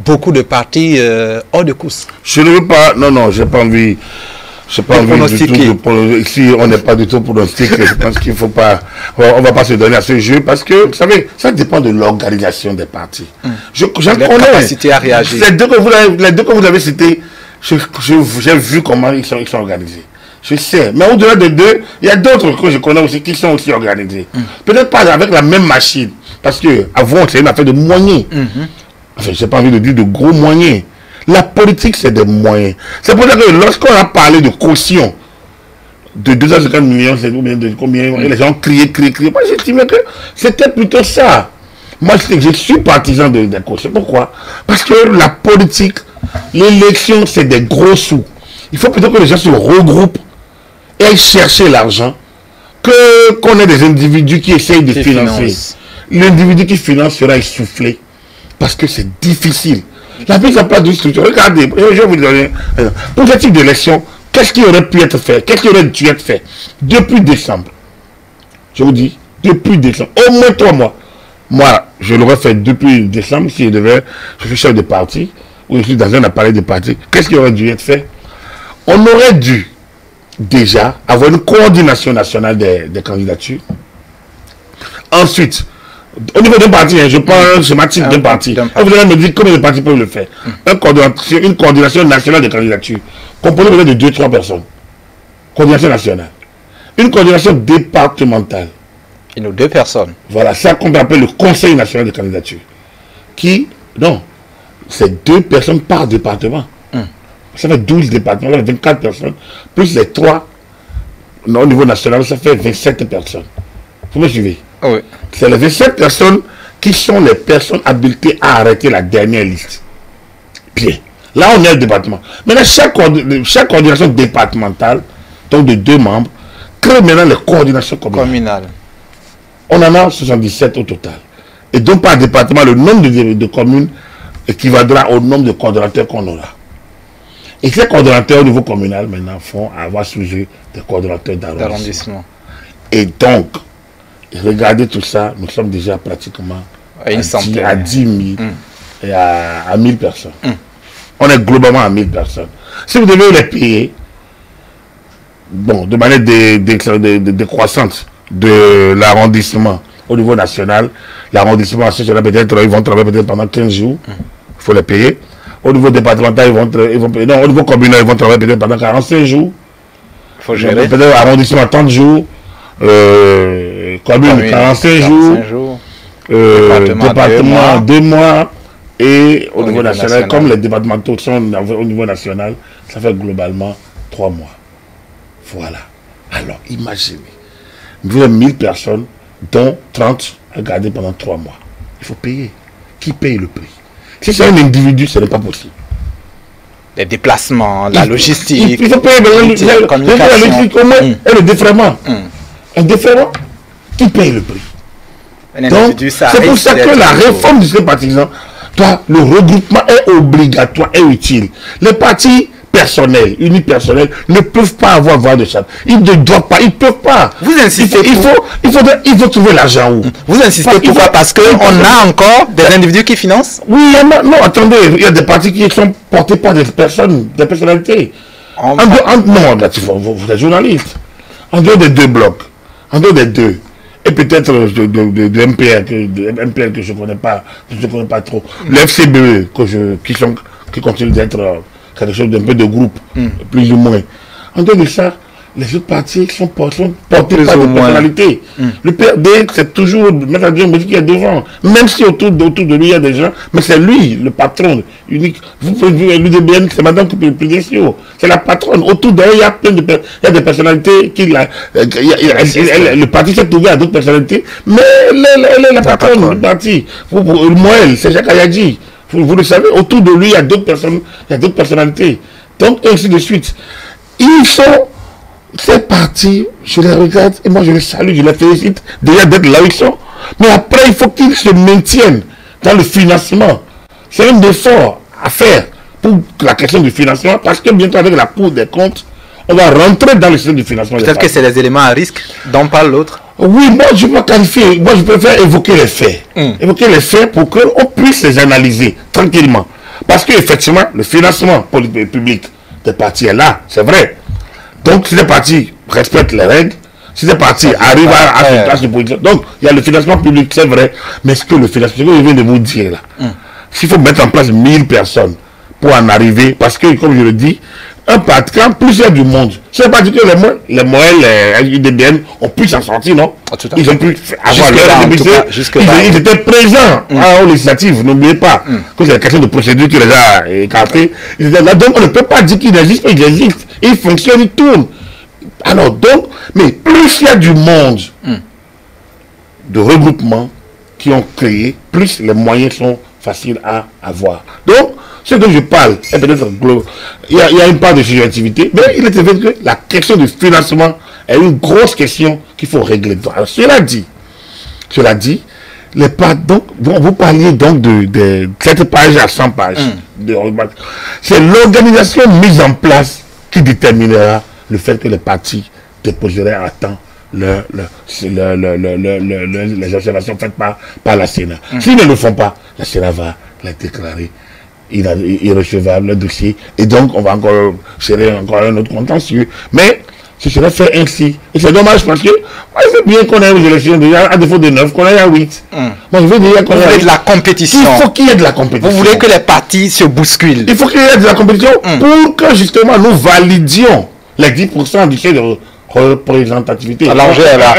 beaucoup de partis hors de course. Je ne veux pas, non, j'ai pas envie. Je n'ai pas envie du tout ici, on n'est pas du tout pronostic. Je pense qu'il ne faut pas, on va pas se donner à ce jeu parce que, vous savez, ça dépend de l'organisation des partis. J'en connais. Capacité à réagir. Les deux que vous avez cités, j'ai vu comment ils sont organisés. Je sais. Mais au-delà des deux, il y a d'autres que je connais aussi qui sont aussi organisés. Peut-être pas avec la même machine. Parce que, avant, c'est une affaire de moyens. Enfin, je n'ai pas envie de dire de gros moyens. La politique, c'est des moyens. C'est pour ça que lorsqu'on a parlé de caution de 250 millions, c'est combien et les gens criaient. Moi, j'estimais que c'était plutôt ça. Moi, je suis partisan de caution. Pourquoi? Parce que la politique, l'élection, c'est des gros sous. Il faut plutôt que les gens se regroupent et aillent chercher l'argent qu'on ait des individus qui essayent de financer. L'individu qui finance sera essoufflé parce que c'est difficile. La mise en place d'une structure, regardez, je vais vous donner, pour ce type d'élection, qu'est-ce qui aurait pu être fait? Qu'est-ce qui aurait dû être fait? Depuis décembre, je vous dis, depuis décembre, au moins 3 mois. Moi, je l'aurais fait depuis décembre, si je suis chef de parti, ou je suis dans un appareil de parti, qu'est-ce qui aurait dû être fait? On aurait dû déjà avoir une coordination nationale des candidatures. Ensuite, au niveau d'un parti, je prends un schématique d'un parti. Vous allez me dire combien de partis peuvent le faire. Une coordination nationale des candidatures, composée peut-être de 2-3 personnes. Coordination nationale. Une coordination départementale. Et nos 2 personnes. Voilà, ça qu'on appelle le Conseil national des candidatures. Non, c'est 2 personnes par département. Ça fait 12 départements, 24 personnes, plus les 3 au niveau national, ça fait 27 personnes. Vous me suivez? Oui. C'est les 27 personnes qui sont les personnes habilitées à arrêter la dernière liste. Bien. Là, on est au département. Maintenant, chaque coordination départementale, donc de 2 membres, crée maintenant les coordinations communales. On en a 77 au total. Et donc, par département, le nombre de communes équivaudra au nombre de coordonnateurs qu'on aura. Et ces coordonnateurs au niveau communal, maintenant, font avoir sous eux des coordonnateurs d'arrondissement. Et donc, regardez tout ça, nous sommes déjà pratiquement à 10 000 et à 1000 personnes. On est globalement à 1000 personnes. Si vous devez les payer, bon, de manière décroissante de l'arrondissement au niveau national, l'arrondissement, peut-être, ils vont travailler peut-être pendant 15 jours, il faut les payer. Au niveau départemental, ils vont payer. Non, au niveau communal, ils vont travailler peut-être pendant 45 jours. Il faut gérer. Peut-être arrondissement 30 jours. Commune 45 jours. Département 2 mois. Et au niveau national, comme les départementaux sont au niveau national, ça fait globalement 3 mois. Voilà. Alors, imaginez. Vous avez 1000 personnes, dont 30 à garder pendant 3 mois. Il faut payer. Qui paye le prix? Si c'est un individu, ce n'est pas possible. Les déplacements, la logistique. Il faut payer la logistique au moins et le défraiement. Un défraiement, qui paye le prix? Donc, c'est pour ça que la réforme du système partisan, le regroupement est obligatoire et utile. Les partis personnels, unipersonnels, ne peuvent pas avoir voix de chaque. Ils ne doivent pas, ils ne peuvent pas. Vous insistez. Il faut trouver l'argent où? Vous insistez pourquoi? Parce qu'on a encore des individus qui financent? Oui, non, attendez, il y a des partis qui sont portés par des personnes, des personnalités. Non, vous êtes journaliste. En dehors des 2 blocs, en dehors des 2, et peut-être de MPR que je ne connais pas trop, le FCBE qui continue d'être quelque chose d'un peu de groupe, plus ou moins. En dehors de ça, les autres partis sont portés par des personnalités. Le PRD, c'est toujours Maître Diombo qui est devant. Même si autour de lui, il y a des gens, mais c'est lui, le patron unique. Vous pouvez voir l'UDBN, c'est Madame Pédécio. C'est la patronne. Autour d'elle, il y a plein de personnalités le parti s'est ouvert à d'autres personnalités, mais elle est la patronne du parti. Moël, c'est Jacques Ayadji. Vous le savez, autour de lui, il y a d'autres personnes, il y a d'autres personnalités. Donc, ainsi de suite. Ils sont, ces partis, je les regarde, et moi je les salue, je les félicite déjà d'être là où ils sont. Mais après, il faut qu'ils se maintiennent dans le financement. C'est un effort à faire pour la question du financement, parce que bientôt avec la Cour des comptes, on va rentrer dans le système du financement. Peut-être que c'est les éléments à risque dont parle l'autre. Oui, moi je peux qualifier, moi je préfère évoquer les faits. Évoquer les faits pour qu'on puisse les analyser tranquillement. Parce qu'effectivement, le financement public des partis est là, c'est vrai. Donc si les partis respectent les règles, si les partis arrivent à se positionner, donc il y a le financement public, c'est vrai. Mais ce que le financement, ce que je viens de vous dire là, s'il faut mettre en place 1000 personnes pour en arriver, parce que comme je le dis, un parti, quand plusieurs du monde, c'est pas dit que les moyens, les UDBN ont pu s'en sortir, non? Ils ont pu avoir leur député. Ils étaient présents aux législatives, n'oubliez pas que c'est la question de procédure qui les a écartés. Donc on ne peut pas dire qu'ils n'existent pas, ils existent. Ils fonctionnent, ils tournent. Alors donc, mais plus il y a du monde de regroupement qui ont créé, plus les moyens sont faciles à avoir. Donc, ce dont je parle est peut-être global. Il y a une part de subjectivité, mais il est évident que la question du financement est une grosse question qu'il faut régler. Alors, cela dit, les parts, donc, vous parliez donc de 7 pages à 100 pages. C'est l'organisation mise en place qui déterminera le fait que les partis déposeraient à temps les observations faites par la Sénat. S'ils ne le font pas, la Sénat va la déclarer irrecevable, le dossier, et donc on va encore serrer encore un autre contentieux. Mais ce serait fait ainsi. Et c'est dommage parce que moi je veux bien qu'on ait aux élections déjà à défaut de 9, qu'on ait à 8. Moi je veux déjà qu'on ait de la compétition. Il faut qu'il y ait de la compétition. Vous voulez que les partis se bousculent. Il faut qu'il y ait de la compétition pour que justement nous validions les 10% du seuil de représentativité. L'enjeu est là.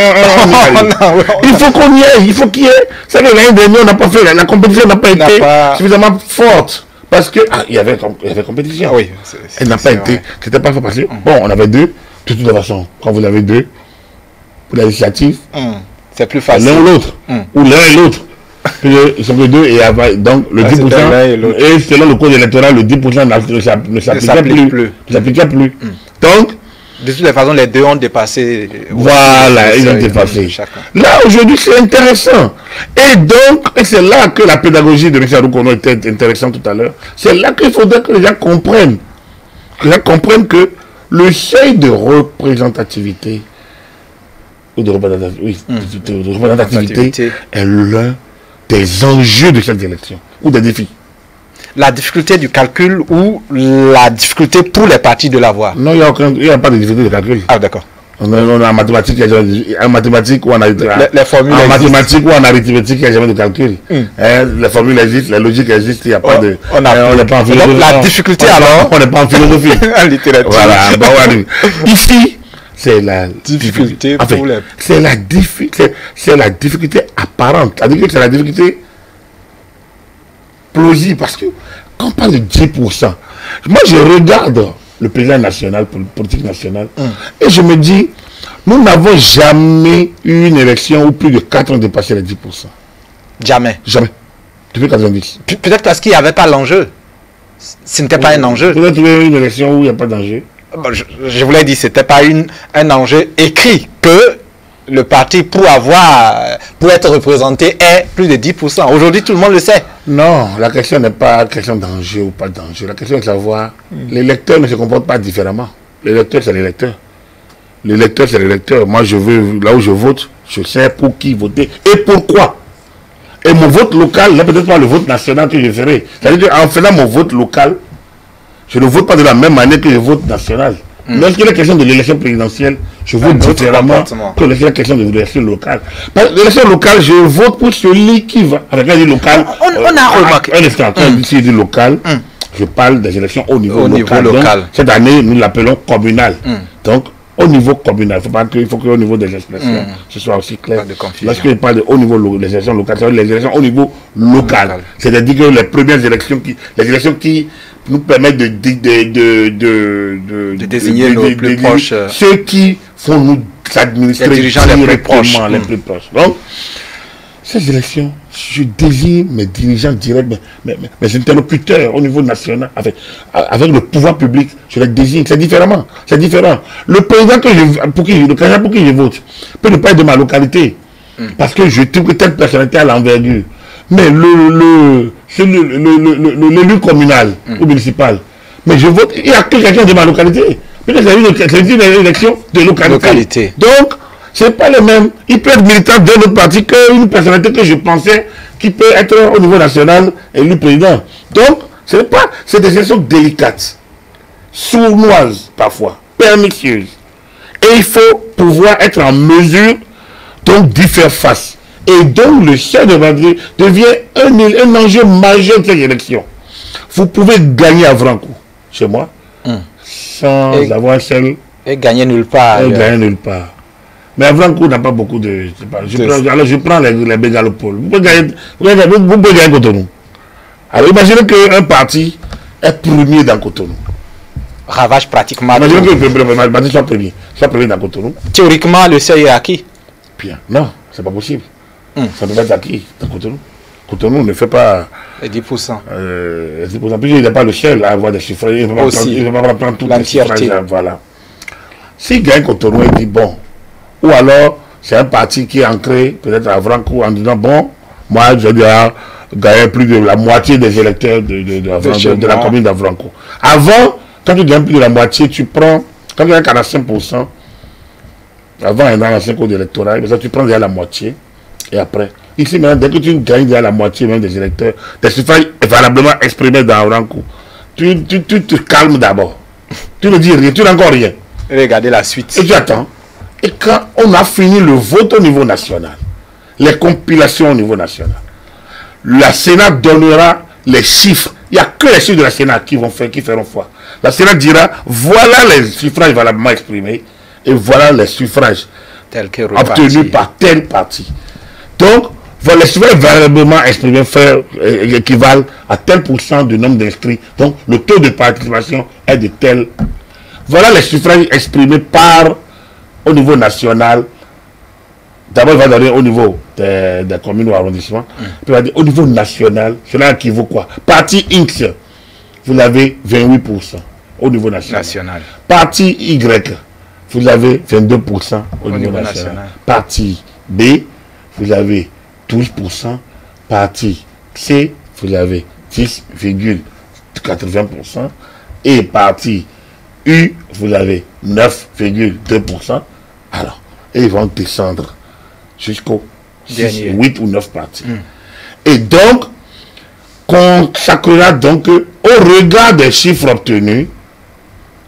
Il faut qu'on y aille, il faut qu'il y ait. C'est que l'année dernière, on n'a pas fait, la compétition n'a pas été suffisamment forte. Parce que, il y avait compétition. Oui, elle n'a pas été, c'était pas fait passer. Bon, on avait deux, de toute façon, quand vous avez deux, pour la législative, c'est plus facile. L'un ou l'autre, ou l'un et l'autre. Ils sont les deux, et donc le 10%, et selon le code électoral, le 10% ne s'appliquait plus. Donc, de toutes les façons, les deux ont dépassé. Voilà, ils ont dépassé. Là, aujourd'hui, c'est intéressant. Et donc, c'est là que la pédagogie de Richard Roukono était intéressante tout à l'heure. C'est là qu'il faudrait que les gens comprennent. Que les gens comprennent que le seuil de représentativité, ou de représentativité est l'un des enjeux de cette élection, ou des défis. La difficulté du calcul ou la difficulté pour les partis de l'avoir? Non, il n'y a pas de difficulté de calcul. Ah, d'accord. On a en mathématiques, en mathématiques ou en mathématiques ou en arithmétique, il n'y a jamais de calcul. Les formules existent, les logiques existent, il n'y a pas de. On n'est pas en philosophie. Donc, la difficulté alors? On n'est pas en philosophie. En littérature. Voilà. Ici, c'est la difficulté pour les. C'est la difficulté apparente. C'est-à-dire que c'est la difficulté plausible, parce que quand on parle de 10%, moi je regarde le président national, politique nationale, et je me dis, nous n'avons jamais eu une élection où plus de 4 ont dépassé les 10%. Jamais. Jamais. Depuis 90. Peut-être parce qu'il n'y avait pas l'enjeu. Ce n'était pas un enjeu. Vous avez trouvé une élection où il n'y a pas d'enjeu. Je vous l'ai dit, ce n'était pas un enjeu écrit que le parti pour être représenté est plus de 10%. Aujourd'hui, tout le monde le sait. Non, la question n'est pas question d'enjeu ou pas d'enjeu. La question est de savoir, l'électeur ne se comporte pas différemment. L'électeur, c'est l'électeur. L'électeur, c'est l'électeur. Moi, je veux, là où je vote, je sais pour qui voter et pourquoi. Et mon vote local n'est peut-être pas le vote national que je ferai. C'est-à-dire qu'en faisant mon vote local, je ne vote pas de la même manière que je vote national. Lorsqu'il est question de l'élection présidentielle, je vote différemment que la question de l'élection locale. L'élection locale, je vote pour celui qui va. Avec un dit local, on a remarqué. Un instant, quand je dis local, je parle des élections au niveau local. Donc, cette année, nous l'appelons communal. Donc, au niveau communal. Il faut qu'au niveau des expressions, ce soit aussi clair. Lorsque je parle de au niveau des élections locales, c'est les élections au niveau local. C'est-à-dire que les premières élections qui nous permettent de désigner nos plus proches. Ceux qui font nous administrer les dirigeants les plus proches. Donc, ces élections, je désigne mes dirigeants directs, mes interlocuteurs au niveau national, avec le pouvoir public, je les désigne. C'est différemment. C'est différent. Le président pour qui je vote peut ne pas être de ma localité. Parce que je trouve que telle personnalité a l'envergure. Mais l'élu communal ou municipal, mais je vote, il n'y a que quelqu'un de ma localité. C'est une élection de localité. Donc, ce n'est pas le même. Il peut être militant d'un autre parti qu'une personnalité que je pensais qui peut être au niveau national élu président. Donc, c'est des élections délicates, sournoises parfois, pernicieuses. Et il faut pouvoir être en mesure donc d'y faire face. Et donc le chef de Madrid devient un enjeu majeur de cette élection. Vous pouvez gagner à Vranco, chez moi, sans avoir un seul... Et gagner nulle part. Gagner nulle part. Mais à Vranco n'a pas beaucoup de... Alors je prends les bégalopoles. Vous pouvez gagner Cotonou. Alors imaginez qu'un parti est premier dans Cotonou. Ravage pratiquement. Imaginez que le parti soit premier dans Cotonou. Théoriquement, le seuil est acquis. Bien, non, c'est pas possible. Ça peut être acquis dans Cotonou. Cotonou ne fait pas... Les 10%. 10%. Puis il n'a pas le seul à avoir des chiffres. Il ne va pas prendre tout l'entièreté. Voilà. S'il gagne Cotonou, il dit bon. Ou alors, c'est un parti qui est ancré, peut-être à Vranco, en disant bon, moi, je dois gagner plus de la moitié des électeurs de la commune d'Avranco. Avant, quand tu gagnes plus de la moitié, tu prends, quand tu gagnes 45%, avant un an, 5 ans d'électorat, tu prends déjà la moitié. Et après, ici maintenant, dès que tu gagnes déjà la moitié même des électeurs, des suffrages valablement exprimés dans Vranco, tu te calmes d'abord. Tu ne dis rien, tu n'as encore rien. Regardez la suite. Et tu attends. Et quand on a fini le vote au niveau national, les compilations au niveau national, la Sénat donnera les chiffres. Il n'y a que les chiffres de la Sénat qui feront foi. La Sénat dira, voilà les suffrages valablement exprimés et voilà les suffrages obtenus par tel parti. Donc, voilà, les suffrages valablement exprimés équivalent à tel % du nombre d'inscrits. Donc, le taux de participation est de tel. Voilà les suffrages exprimés au niveau national. D'abord, il va donner au niveau des communes ou arrondissements. Puis il va dire au niveau national, cela équivaut quoi? Parti X, vous avez 28% au niveau national. Parti Y, vous avez 22% au niveau national. Parti B, vous avez 12%. Parti C, vous avez 10,80%. Et parti U, vous avez 9,2%. Alors, et ils vont descendre jusqu'au 8 ou 9 parties. Et donc, consacrera donc au regard des chiffres obtenus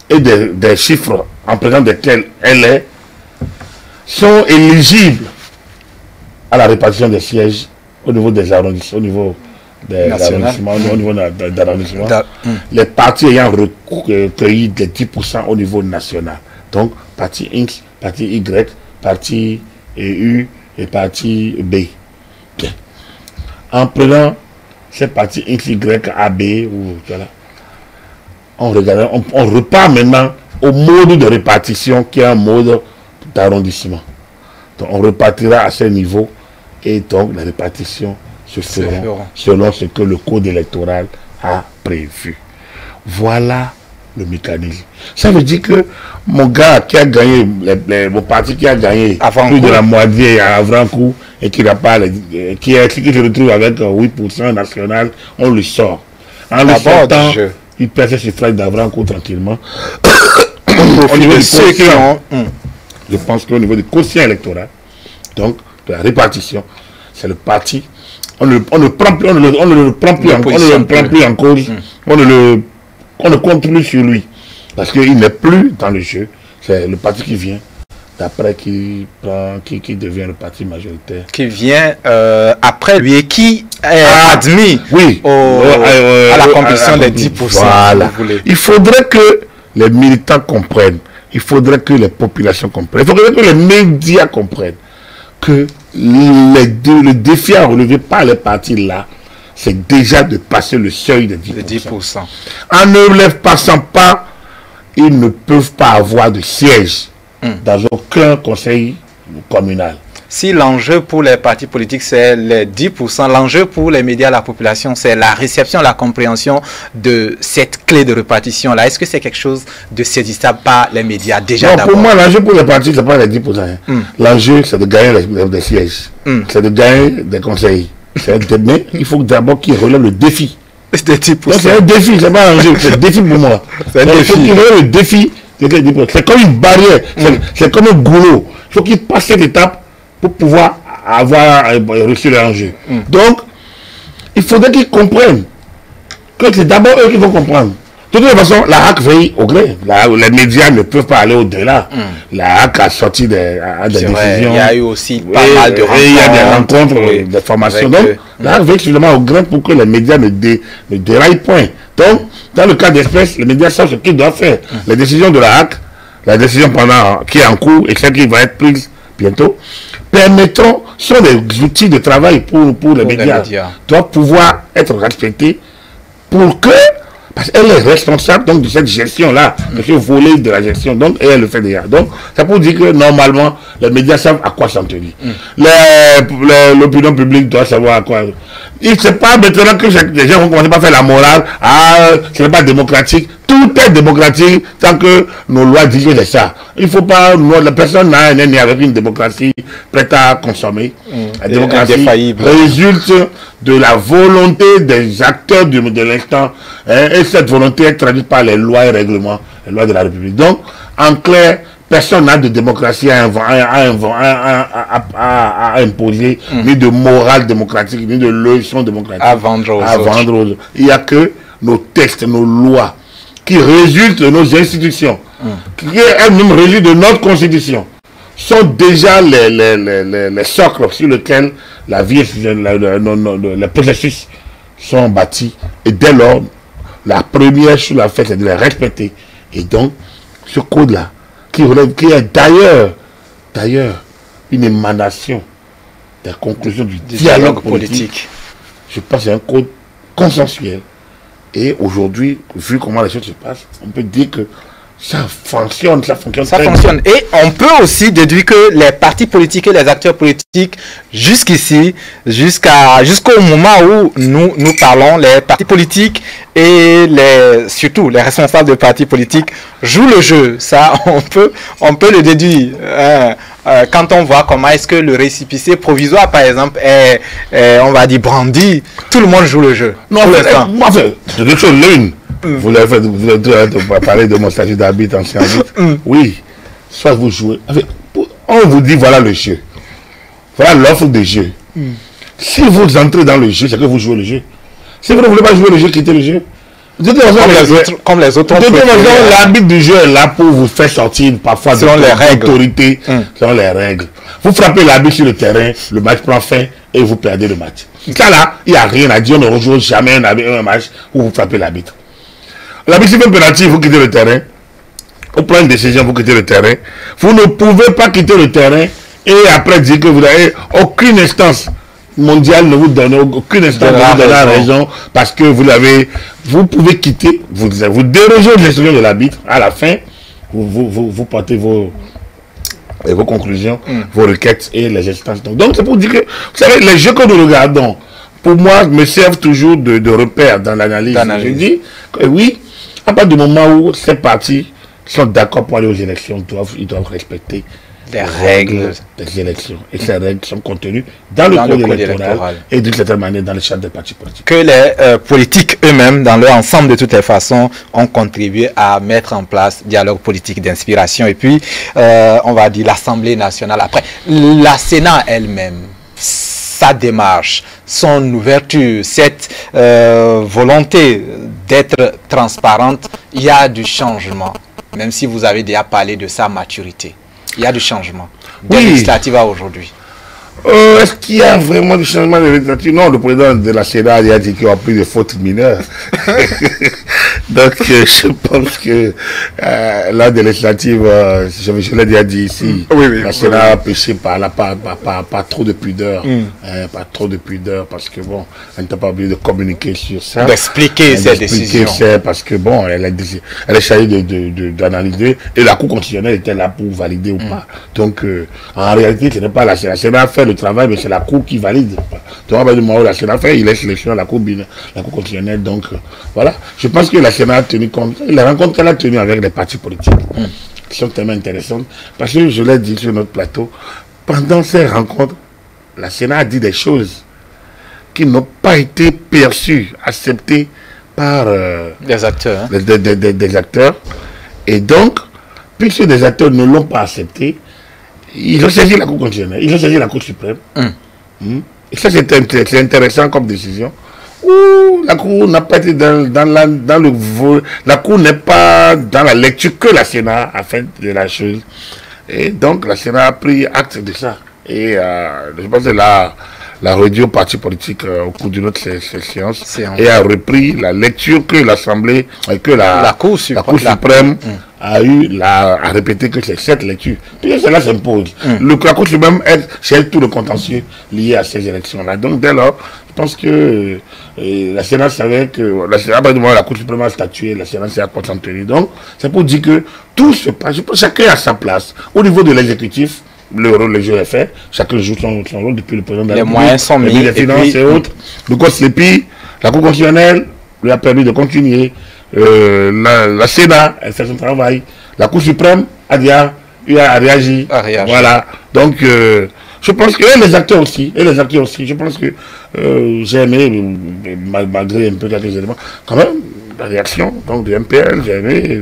et des chiffres en présence desquels elle est, sont éligibles à la répartition des sièges au niveau des arrondissements, au niveau des arrondissements, au niveau d'arrondissement, les partis ayant recueilli les 10% au niveau national. Donc, parti X, parti Y, parti U et parti B. Bien. En prenant ces partis X, Y, A, B, ou voilà, on repart maintenant au mode de répartition qui est un mode d'arrondissement. Donc, on repartira à ce niveau et donc la répartition se fera selon ce que le code électoral a prévu. Voilà le mécanisme. Ça veut dire que mon gars qui a gagné, mon parti qui a gagné plus de la moitié à Vranco et qui n'a pas, qui se retrouve avec 8% national, on le sort. En le sortant, il perd ses suffrages d'Avranco tranquillement. Au niveau du quotient, je pense qu'au niveau du quotient électoral, donc de la répartition, c'est le parti. On ne le prend plus en cause. On ne compte plus sur lui. Parce qu'il n'est plus dans le jeu. C'est le parti qui vient d'après qui devient le parti majoritaire. Qui vient après lui et qui est admis à la compétition des 10%. Voilà. Il faudrait que les militants comprennent il faudrait que les populations comprennent, il faudrait que les médias comprennent que le défi à relever par les partis là, c'est déjà de passer le seuil de 10%. 10%. En ne les passant pas, ils ne peuvent pas avoir de siège dans aucun conseil communal. Si l'enjeu pour les partis politiques, c'est les 10%, l'enjeu pour les médias, la population, c'est la réception, la compréhension de cette clé de répartition-là. Est-ce que c'est quelque chose de saisissable par les médias déjà? Non, pour moi, l'enjeu pour les partis, ce n'est pas les 10%. L'enjeu, c'est de gagner des sièges. C'est de gagner des conseils. Mais il faut d'abord qu'ils relèvent le défi. C'est un défi, c'est pas un enjeu, c'est un défi pour moi. C'est un défi. Il faut qu'ils relèvent le défi. C'est comme une barrière, c'est comme un goulot. Il faut qu'ils passent cette étape pour pouvoir avoir reçu l'enjeu. Donc, il faudrait qu'ils comprennent que c'est d'abord eux qui vont comprendre. De toute façon, la HAC veille au gré. Les médias ne peuvent pas aller au-delà. La HAC a sorti des décisions. Il y a eu aussi pas mal de rencontres. Il y a des rencontres, des formations. Donc, la HAC veille suffisamment au grain pour que les médias ne déraillent point. Donc, dans le cas d'espèce, les médias savent ce qu'ils doivent faire. Les décisions de la HAC, la décision qui est en cours et celle qui va être prise bientôt, sont des outils de travail pour les médias. Doivent pouvoir être respectés pour que, parce qu'elle est responsable donc de cette gestion-là, de ce volet de la gestion, donc elle le fait déjà. Donc, ça pour dire que normalement, les médias savent à quoi s'en tenir. L'opinion publique doit savoir à quoi. Il ne sait pas maintenant que les gens vont commencer à faire la morale, ce n'est pas démocratique. Tout est démocratique tant que nos lois disent que c'est ça. Il ne faut pas, la personne n'est née avec une démocratie prête à consommer. La démocratie résulte de la volonté des acteurs de l'instant, et cette volonté est traduite par les lois et règlements, les lois de la République. Donc, en clair, personne n'a de démocratie à imposer, ni de morale démocratique, ni de leçon démocratique à vendre aux autres. Il n'y a que nos textes, nos lois, qui résultent de nos institutions, qui elles-mêmes résultent de notre constitution, sont déjà les socles sur lesquels la vie, les processus sont bâtis. Et dès lors, la première chose à faire, c'est de les respecter. Et donc, ce code-là, qui est d'ailleurs une émanation des conclusions du dialogue politique, je pense que c'est un code consensuel. Et aujourd'hui, vu comment les choses se passent, on peut dire que ça fonctionne. Ça fonctionne. Et on peut aussi déduire que les partis politiques et les acteurs politiques, jusqu'ici, jusqu'au moment où nous parlons, les partis politiques et surtout les responsables des partis politiques jouent le jeu. Ça, on peut le déduire. Quand on voit comment est-ce que le récipicé provisoire, par exemple, est on va dire, brandi, tout le monde joue le jeu. Non, moi, c'est quelque chose l'une. Vous avez parlé de mon statut d'arbitre en séance. Oui, soit vous jouez. On vous dit voilà le jeu. Voilà l'offre de jeu. Si vous entrez dans le jeu, c'est que vous jouez le jeu. Si vous ne voulez pas jouer le jeu, quittez le jeu. Comme les autres. De toute façon, l'arbitre du jeu est là pour vous faire sortir parfois de l'autorité, selon les règles. Vous frappez l'arbitre sur le terrain, le match prend fin et vous perdez le match. Ça là, il n'y a rien à dire, on ne rejoue jamais un match où vous frappez l'arbitre. L'arbitre fait un penalty, vous quittez le terrain. On prend une décision, vous quittez le terrain. Vous ne pouvez pas quitter le terrain et après dire que vous n'avez aucune instance mondiale ne vous donne aucune instance de vous donner raison parce que vous pouvez quitter, vous dérogez de l'instruction de l'arbitre. À la fin, vous portez vos conclusions, vos requêtes et les instances. Donc c'est pour dire que, vous savez, les jeux que nous regardons, pour moi, me servent toujours de repère dans l'analyse. Je dis que oui, à partir du moment où ces partis sont d'accord pour aller aux élections, ils doivent respecter les règles des élections. Et ces règles sont contenues dans le code électoral et d'une certaine manière dans le champ des partis politiques. Que les politiques eux-mêmes, dans leur ensemble de toutes les façons, ont contribué à mettre en place dialogue politique d'inspiration. Et puis, on va dire l'Assemblée nationale. Après, la Sénat elle-même, sa démarche, son ouverture, cette volonté d'être transparente, il y a du changement. Même si vous avez déjà parlé de sa maturité. Il y a du changement. Des législatives à aujourd'hui. Est-ce qu'il y a vraiment du changement de législative? Non, le président de la Sénat a dit qu'il y a plus de fautes mineures. Donc, je pense que lors des législatives, je l'ai déjà dit ici, la Sénat a péché par là, pas trop de pudeur. Pas trop de pudeur, parce que bon, elle n'était pas obligée de communiquer sur ça. D'expliquer ses décisions. Parce que bon, elle est chargée d'analyser, et la Cour constitutionnelle était là pour valider ou pas. Donc, en réalité, ce n'est pas la Sénat. La Sénat fait le travail, mais c'est la Cour qui valide. Donc, à du moment où la Sénat fait, il laisse l'élection à la Cour constitutionnelle. Donc, voilà. Je pense que la Sénat a tenu compte. La rencontre qu'elle a tenue avec les partis politiques, qui sont tellement intéressantes, parce que je l'ai dit sur notre plateau, pendant ces rencontres, la Sénat a dit des choses qui n'ont pas été perçues, acceptées par des acteurs. Des acteurs. Et donc, puisque des acteurs ne l'ont pas accepté, ils ont saisi la Cour constitutionnelle, ils ont saisi la Cour suprême. Et ça, c'est intéressant comme décision. Ouh, la Cour n'a pas été dans le vol. La Cour n'est pas dans la lecture que la Sénat a fait de la chose. Et donc, la Sénat a pris acte de ça. Et je pense que là, la redit au parti politique au cours d'une autre séance et a repris la lecture que l'Assemblée, que la Cour suprême a répété que c'est cette lecture. Puis cela s'impose. La Cour suprême c'est tout le contentieux lié à ces élections-là. Donc dès lors, je pense que la Sénat savait que la Cour suprême a statué, la Sénat s'est concentrée. Donc c'est pour dire que tout se passe, chacun a sa place. Au niveau de l'exécutif, le jeu est fait, chacun joue son rôle depuis le président de la République. Les moyens sont mis. Les finances et autres. Le code SLEPI, la Cour constitutionnelle lui a permis de continuer. La Sénat, elle fait son travail. La Cour suprême a réagi. Voilà. Donc, je pense que les acteurs aussi, je pense que j'ai aimé, malgré un peu quelques éléments, quand même, la réaction donc, du MPL, j'ai aimé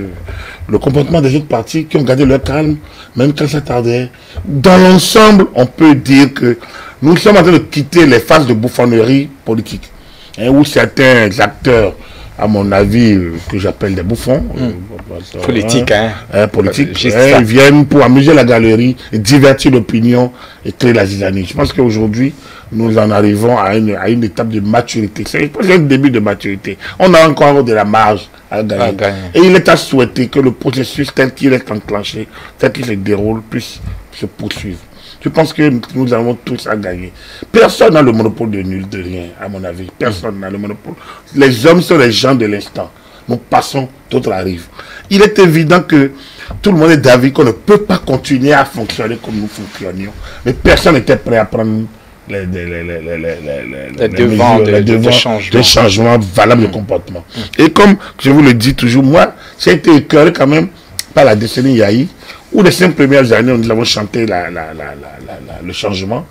le comportement des autres partis qui ont gardé leur calme, même quand ça tardait. Dans l'ensemble, on peut dire que nous sommes en train de quitter les phases de bouffonnerie politique, où certains acteurs, à mon avis, que j'appelle des bouffons, politiques, ils viennent pour amuser la galerie, et divertir l'opinion et créer la zizanie. Je pense qu'aujourd'hui, nous en arrivons à une étape de maturité. C'est un début de maturité. On a encore de la marge à gagner. Et il est à souhaiter que le processus tel qu'il est enclenché, tel qu'il se déroule, puisse se poursuivre. Je pense que nous avons tous à gagner. Personne n'a le monopole de nul, de rien, à mon avis. Personne n'a le monopole. Les hommes sont les gens de l'instant. Nous passons, d'autres arrivent. Il est évident que tout le monde est d'avis qu'on ne peut pas continuer à fonctionner comme nous fonctionnions. Mais personne n'était prêt à prendre les devants de changement valables de comportement. Et comme je vous le dis toujours, moi, j'ai été écœuré quand même par la décennie Yahi, où les 5 premières années, nous avons chanté le changement.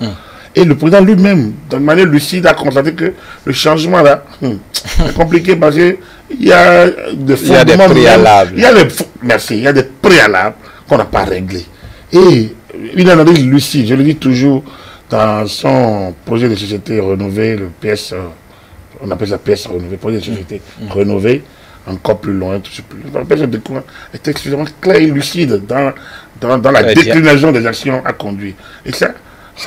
Et le président lui-même, d'une manière lucide, a constaté que le changement là, c'est compliqué parce qu'il y a des préalables. Il y a des préalables qu'on n'a pas réglés. Et une analyse lucide, je le dis toujours, dans son projet de société rénové, le PS, on appelle ça PS rénové, projet de société rénové, encore plus loin, tout ce plus. Le PS est extrêmement clair et lucide dans la déclinaison des actions à conduire. Et ça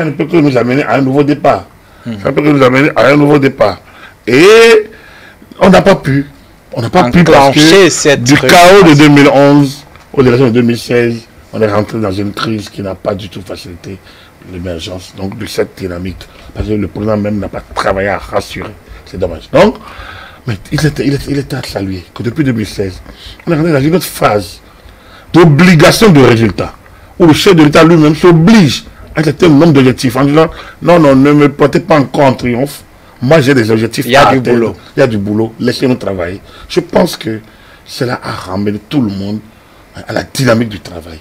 ne peut que nous amener à un nouveau départ. Ça ne peut que nous amener à un nouveau départ. Et on n'a pas pu. On n'a pas pu parce que du chaos de 2011 aux élections de 2016, on est rentré dans une crise qui n'a pas du tout facilité l'émergence donc de cette dynamique. Parce que le président même n'a pas travaillé à rassurer. C'est dommage. Donc, mais il était à saluer que depuis 2016, on est rentré dans une autre phase d'obligation de résultats, où le chef de l'État lui-même s'oblige à un certain nombre d'objectifs en disant non, ne me portez pas encore en triomphe. Moi, j'ai des objectifs. Il y a du boulot. Il y a du boulot. Laissez-nous travailler. Je pense que cela a ramené tout le monde à la dynamique du travail.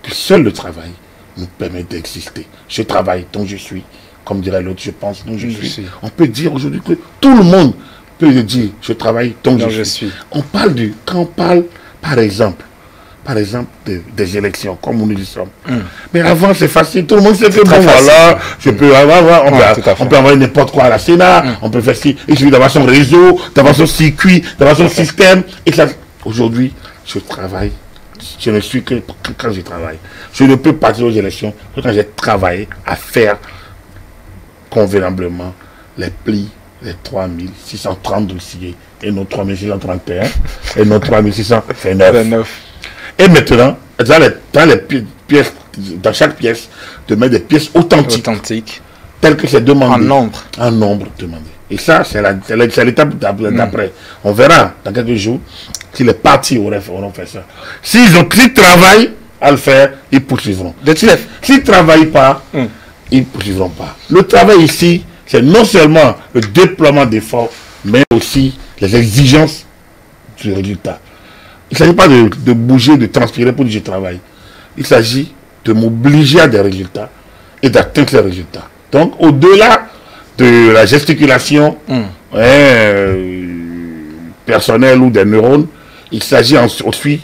Que seul le travail nous permet d'exister. Je travaille, donc je suis. Comme dirait l'autre, je pense, donc je suis. On peut dire aujourd'hui que tout le monde peut dire je travaille, donc je suis. On parle quand on parle, par exemple des élections, comme nous y sommes. Mais avant, c'est facile. Tout le monde sait que bon, voilà, on peut envoyer n'importe quoi à la Sénat, on peut faire ci. Il suffit d'avoir son réseau, d'avoir son circuit, d'avoir son système. Et aujourd'hui, je travaille. Je ne suis que quand je travaille. Je ne peux partir aux élections que quand j'ai travaillé à faire convenablement les plis les 3630 dossiers, et nos 3631, et nos 3600, c'est 9. Et maintenant, dans chaque pièce, de mettre des pièces authentiques. Telles que c'est demandé. En nombre demandé. Et ça, c'est l'étape d'après. On verra dans quelques jours si les partis auront fait ça. S'ils travaillent à le faire, ils poursuivront. S'ils ne travaillent pas, ils ne poursuivront pas. Le travail ici, c'est non seulement le déploiement d'efforts, mais aussi les exigences du résultat. Il ne s'agit pas de bouger, de transpirer pour dire je travaille. Il s'agit de m'obliger à des résultats et d'atteindre ces résultats. Donc, au-delà de la gesticulation personnelle ou des neurones, il s'agit aussi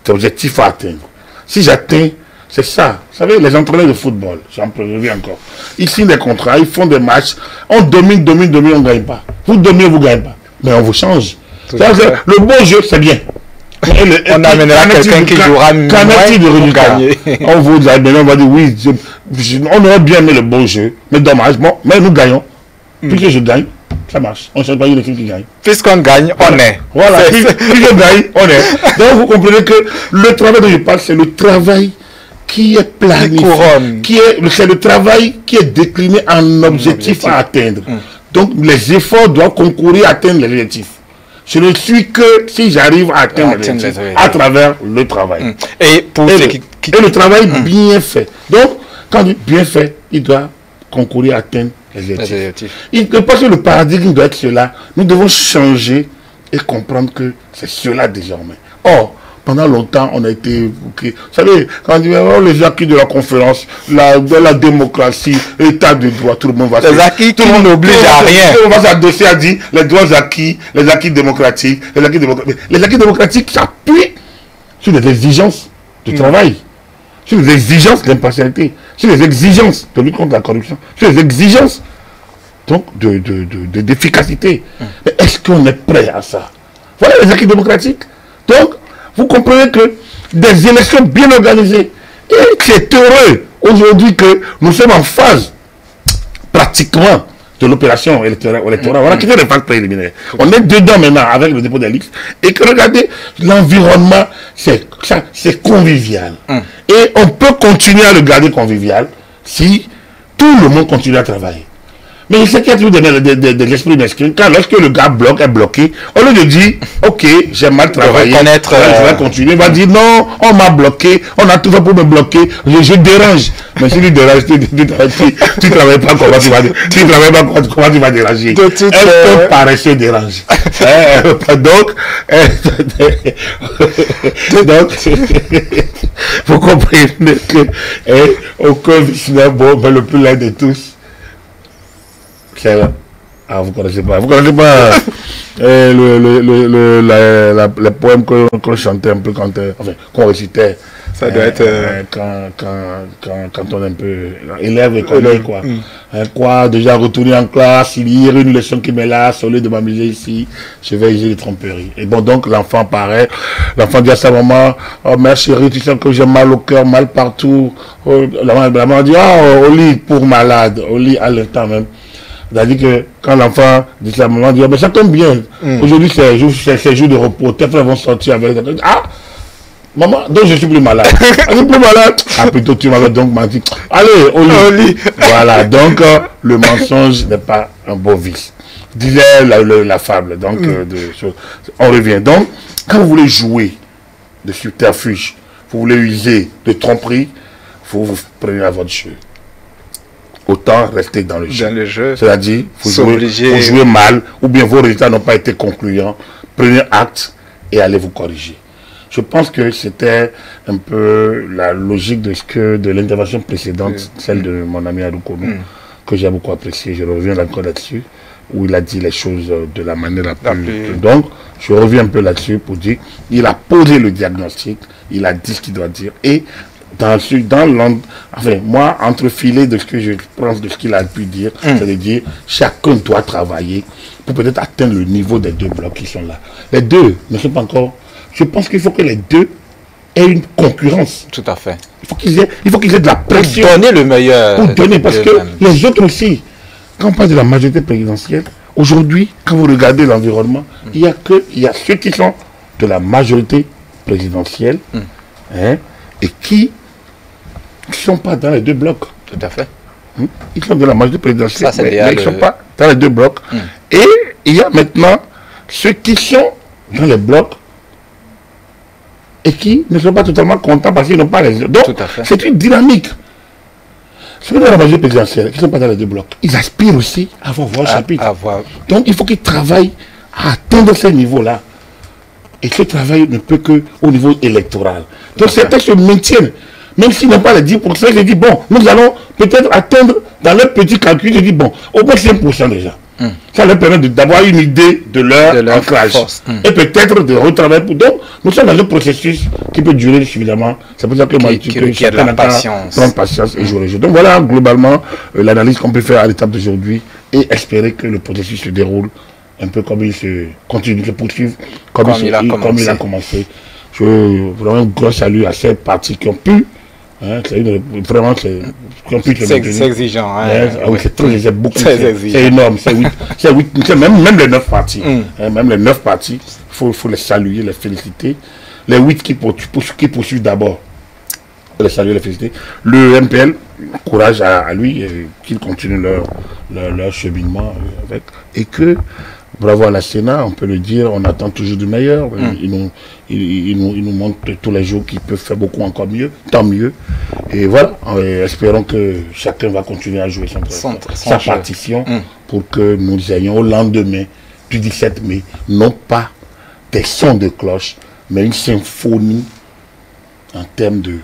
d'objectifs à atteindre. Si j'atteins, c'est ça. Vous savez, les entraîneurs de football, j'en reviens encore, ils signent des contrats, ils font des matchs, on domine, on ne gagne pas. Vous dominez, vous ne gagnez pas. Mais on vous change. Le bon jeu, c'est bien. On amènera quelqu'un qui jouera mieux de résultat. On vous dit, on va dire oui, on aurait bien aimé le bon jeu, mais dommage, bon, mais nous gagnons. Puisque je gagne, ça marche. On ne cherche pas une équipe qui gagne. Puisqu'on gagne, on est. Voilà, si je gagne, on est. Donc vous comprenez que le travail dont je parle, c'est le travail qui est planifié. C'est le travail qui est décliné en objectif à atteindre. Donc les efforts doivent concourir à atteindre les objectifs. Je ne suis que si j'arrive à atteindre les objectifs à travers le travail. Et le travail bien fait. Donc, quand on dit bien fait, il doit concourir à atteindre les objectifs. Il ne pas que le paradigme doit être cela. Nous devons changer et comprendre que c'est cela désormais. Or, pendant longtemps, on a été... Vous savez, quand on dit les acquis de la conférence, de la démocratie, l'état de droit, tout le monde va... Les acquis, tout le monde n'oblige à rien. Tout le monde va s'adosser à dire les droits acquis, les acquis démocratiques, les acquis démocratiques s'appuient sur les exigences du travail, sur les exigences d'impartialité, sur les exigences de lutte contre la corruption, sur les exigences donc d'efficacité. Mais est-ce qu'on est prêt à ça? Voilà les acquis démocratiques. Donc, vous comprenez que des élections bien organisées, et c'est heureux aujourd'hui que nous sommes en phase pratiquement de l'opération électorale. On a quitté les phases préliminaires. On est dedans maintenant avec le dépôt des listes. Et que regardez, l'environnement, c'est convivial. Et on peut continuer à le garder convivial si tout le monde continue à travailler. Mais c'est qu'il y a toujours de l'esprit mesquin. Quand lorsque le gars est bloqué, au lieu de dire, ok, j'ai mal travaillé, je vais continuer, il va dire, non, on m'a bloqué, on a tout fait pour me bloquer, je dérange. Mais si tu déranges, tu travailles pas, comment tu vas déranger? Est-ce que paresseux dérange? Donc, vous comprenez que aucun vice n'est bon, mais le plus laid de tous. Ah, vous connaissez pas les poèmes qu'on chantait un peu qu'on récitait. Ça doit être quand on est un peu élève écolier quoi. Quoi, déjà retourner en classe, lire une leçon qui m'est là, au lieu de m'amuser ici, je vais user les tromperies. Et bon, donc l'enfant paraît, l'enfant dit à sa maman, oh mère chérie, tu sais que j'ai mal au cœur, mal partout. La maman dit, oh, au lit pour malade, au lit à l'instant même. C'est-à-dire que quand l'enfant dit à la maman, dit, oh, mais ça tombe bien, aujourd'hui c'est jour de repos, tes frères vont sortir avec... Ah, maman, donc je suis plus malade. Je suis plus malade. Ah, plutôt tu m'avais donc menti. Allez, au lit. Voilà, donc le mensonge n'est pas un beau vice. Disait la fable, donc on revient. Donc, quand vous voulez jouer de subterfuge, vous voulez user de tromperie, vous prenez à votre jeu. Autant rester dans le jeu. C'est-à-dire, vous jouez mal, ou bien vos résultats n'ont pas été concluants. Prenez acte et allez vous corriger. Je pense que c'était un peu la logique de l'intervention précédente, celle de mon ami Adoukounou, que j'ai beaucoup apprécié. Je reviens encore là-dessus, où il a dit les choses de la manière la plus... Donc, je reviens un peu là-dessus pour dire, il a posé le diagnostic, il a dit ce qu'il doit dire, et enfin, moi, entrefiler de ce que je pense de ce qu'il a pu dire, c'est-à-dire, chacun doit travailler pour peut-être atteindre le niveau des deux blocs qui sont là. Les deux ne sont pas encore... Je pense qu'il faut que les deux aient une concurrence. Tout à fait. Il faut qu'ils aient de la pression. Pour donner le meilleur. Pour donner, parce que les autres aussi, quand on parle de la majorité présidentielle, aujourd'hui, quand vous regardez l'environnement, il y a ceux qui sont de la majorité présidentielle hein, et qui ne sont pas dans les deux blocs. Tout à fait. Ils sont de la majorité présidentielle, Ça, mais ils ne sont pas dans les deux blocs. Et il y a maintenant ceux qui sont dans les blocs et qui ne sont pas totalement contents parce qu'ils n'ont pas les... Donc, c'est une dynamique. Ceux de la majorité présidentielle qui ne sont pas dans les deux blocs, ils aspirent aussi à avoir voix au chapitre. Donc, il faut qu'ils travaillent à atteindre ce niveau-là. Et ce travail ne peut qu'au niveau électoral. Donc, certains se maintiennent. Même s'ils n'ont pas les 10%, ils disent, bon, nous allons peut-être atteindre, dans leur petit calcul, ils disent, bon, au moins 5% déjà. Ça leur permet d'avoir une idée de leur ancrage. Et peut-être de retravailler pour... Donc, nous sommes dans un processus qui peut durer suffisamment. C'est pour ça que moi, je dis que la patience. Prendre patience et jouer le jeu. Donc voilà, globalement, l'analyse qu'on peut faire à l'étape d'aujourd'hui et espérer que le processus se déroule un peu comme il se continue, se poursuive, comme il a commencé. Je veux vraiment un gros salut à ces partis qui ont pu... Hein, vraiment, c'est exigeant. Hein, c'est très beaucoup. C'est énorme. C'est même les 9 partis. Même les 9 partis, il faut les saluer, les féliciter. Les 8 qui poursuivent d'abord, les saluer, les féliciter. Le MPL, courage à lui, qu'il continue leur cheminement avec. Et que, bravo à la Sénat, on peut le dire, on attend toujours du meilleur. Il nous montre tous les jours qu'il peut faire beaucoup encore mieux, tant mieux. Et voilà, espérons que chacun va continuer à jouer sa partition pour que nous ayons au lendemain du 17 mai, non pas des sons de cloche, mais une symphonie en termes de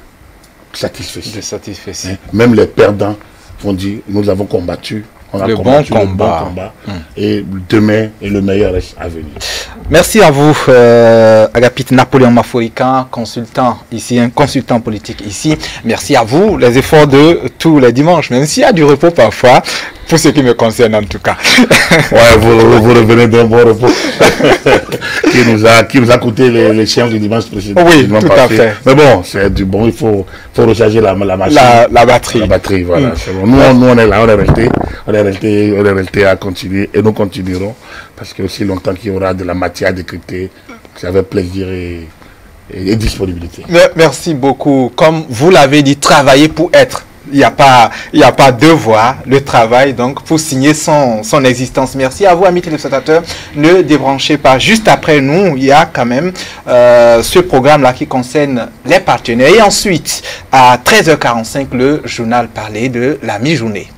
satisfaction. Même les perdants vont dire, nous avons combattu. On a combattu le bon combat. Et demain est le meilleur reste à venir. Merci à vous, Agapit Napoléon Maforican, consultant ici, un consultant politique ici. Merci à vous, les efforts de tous les dimanches, même s'il y a du repos parfois, pour ce qui me concerne en tout cas. Ouais, vous revenez d'un bon repos qui nous a coûté les séances du dimanche précédent. Oui, tout à fait. Mais bon, c'est du bon, il faut recharger la machine. La batterie. La batterie, voilà. Bon. Nous, on est là, on est resté à continuer et nous continuerons parce que aussi longtemps qu'il y aura de la matière à décrypter, ça fait plaisir et disponibilité. Merci beaucoup. Comme vous l'avez dit, travailler pour être. Il n'y a pas devoir, le travail, donc, pour signer son existence. Merci à vous, amis téléspectateurs. Ne débranchez pas. Juste après nous, il y a quand même ce programme-là qui concerne les partenaires. Et ensuite, à 13h45, le journal parlait de la mi-journée.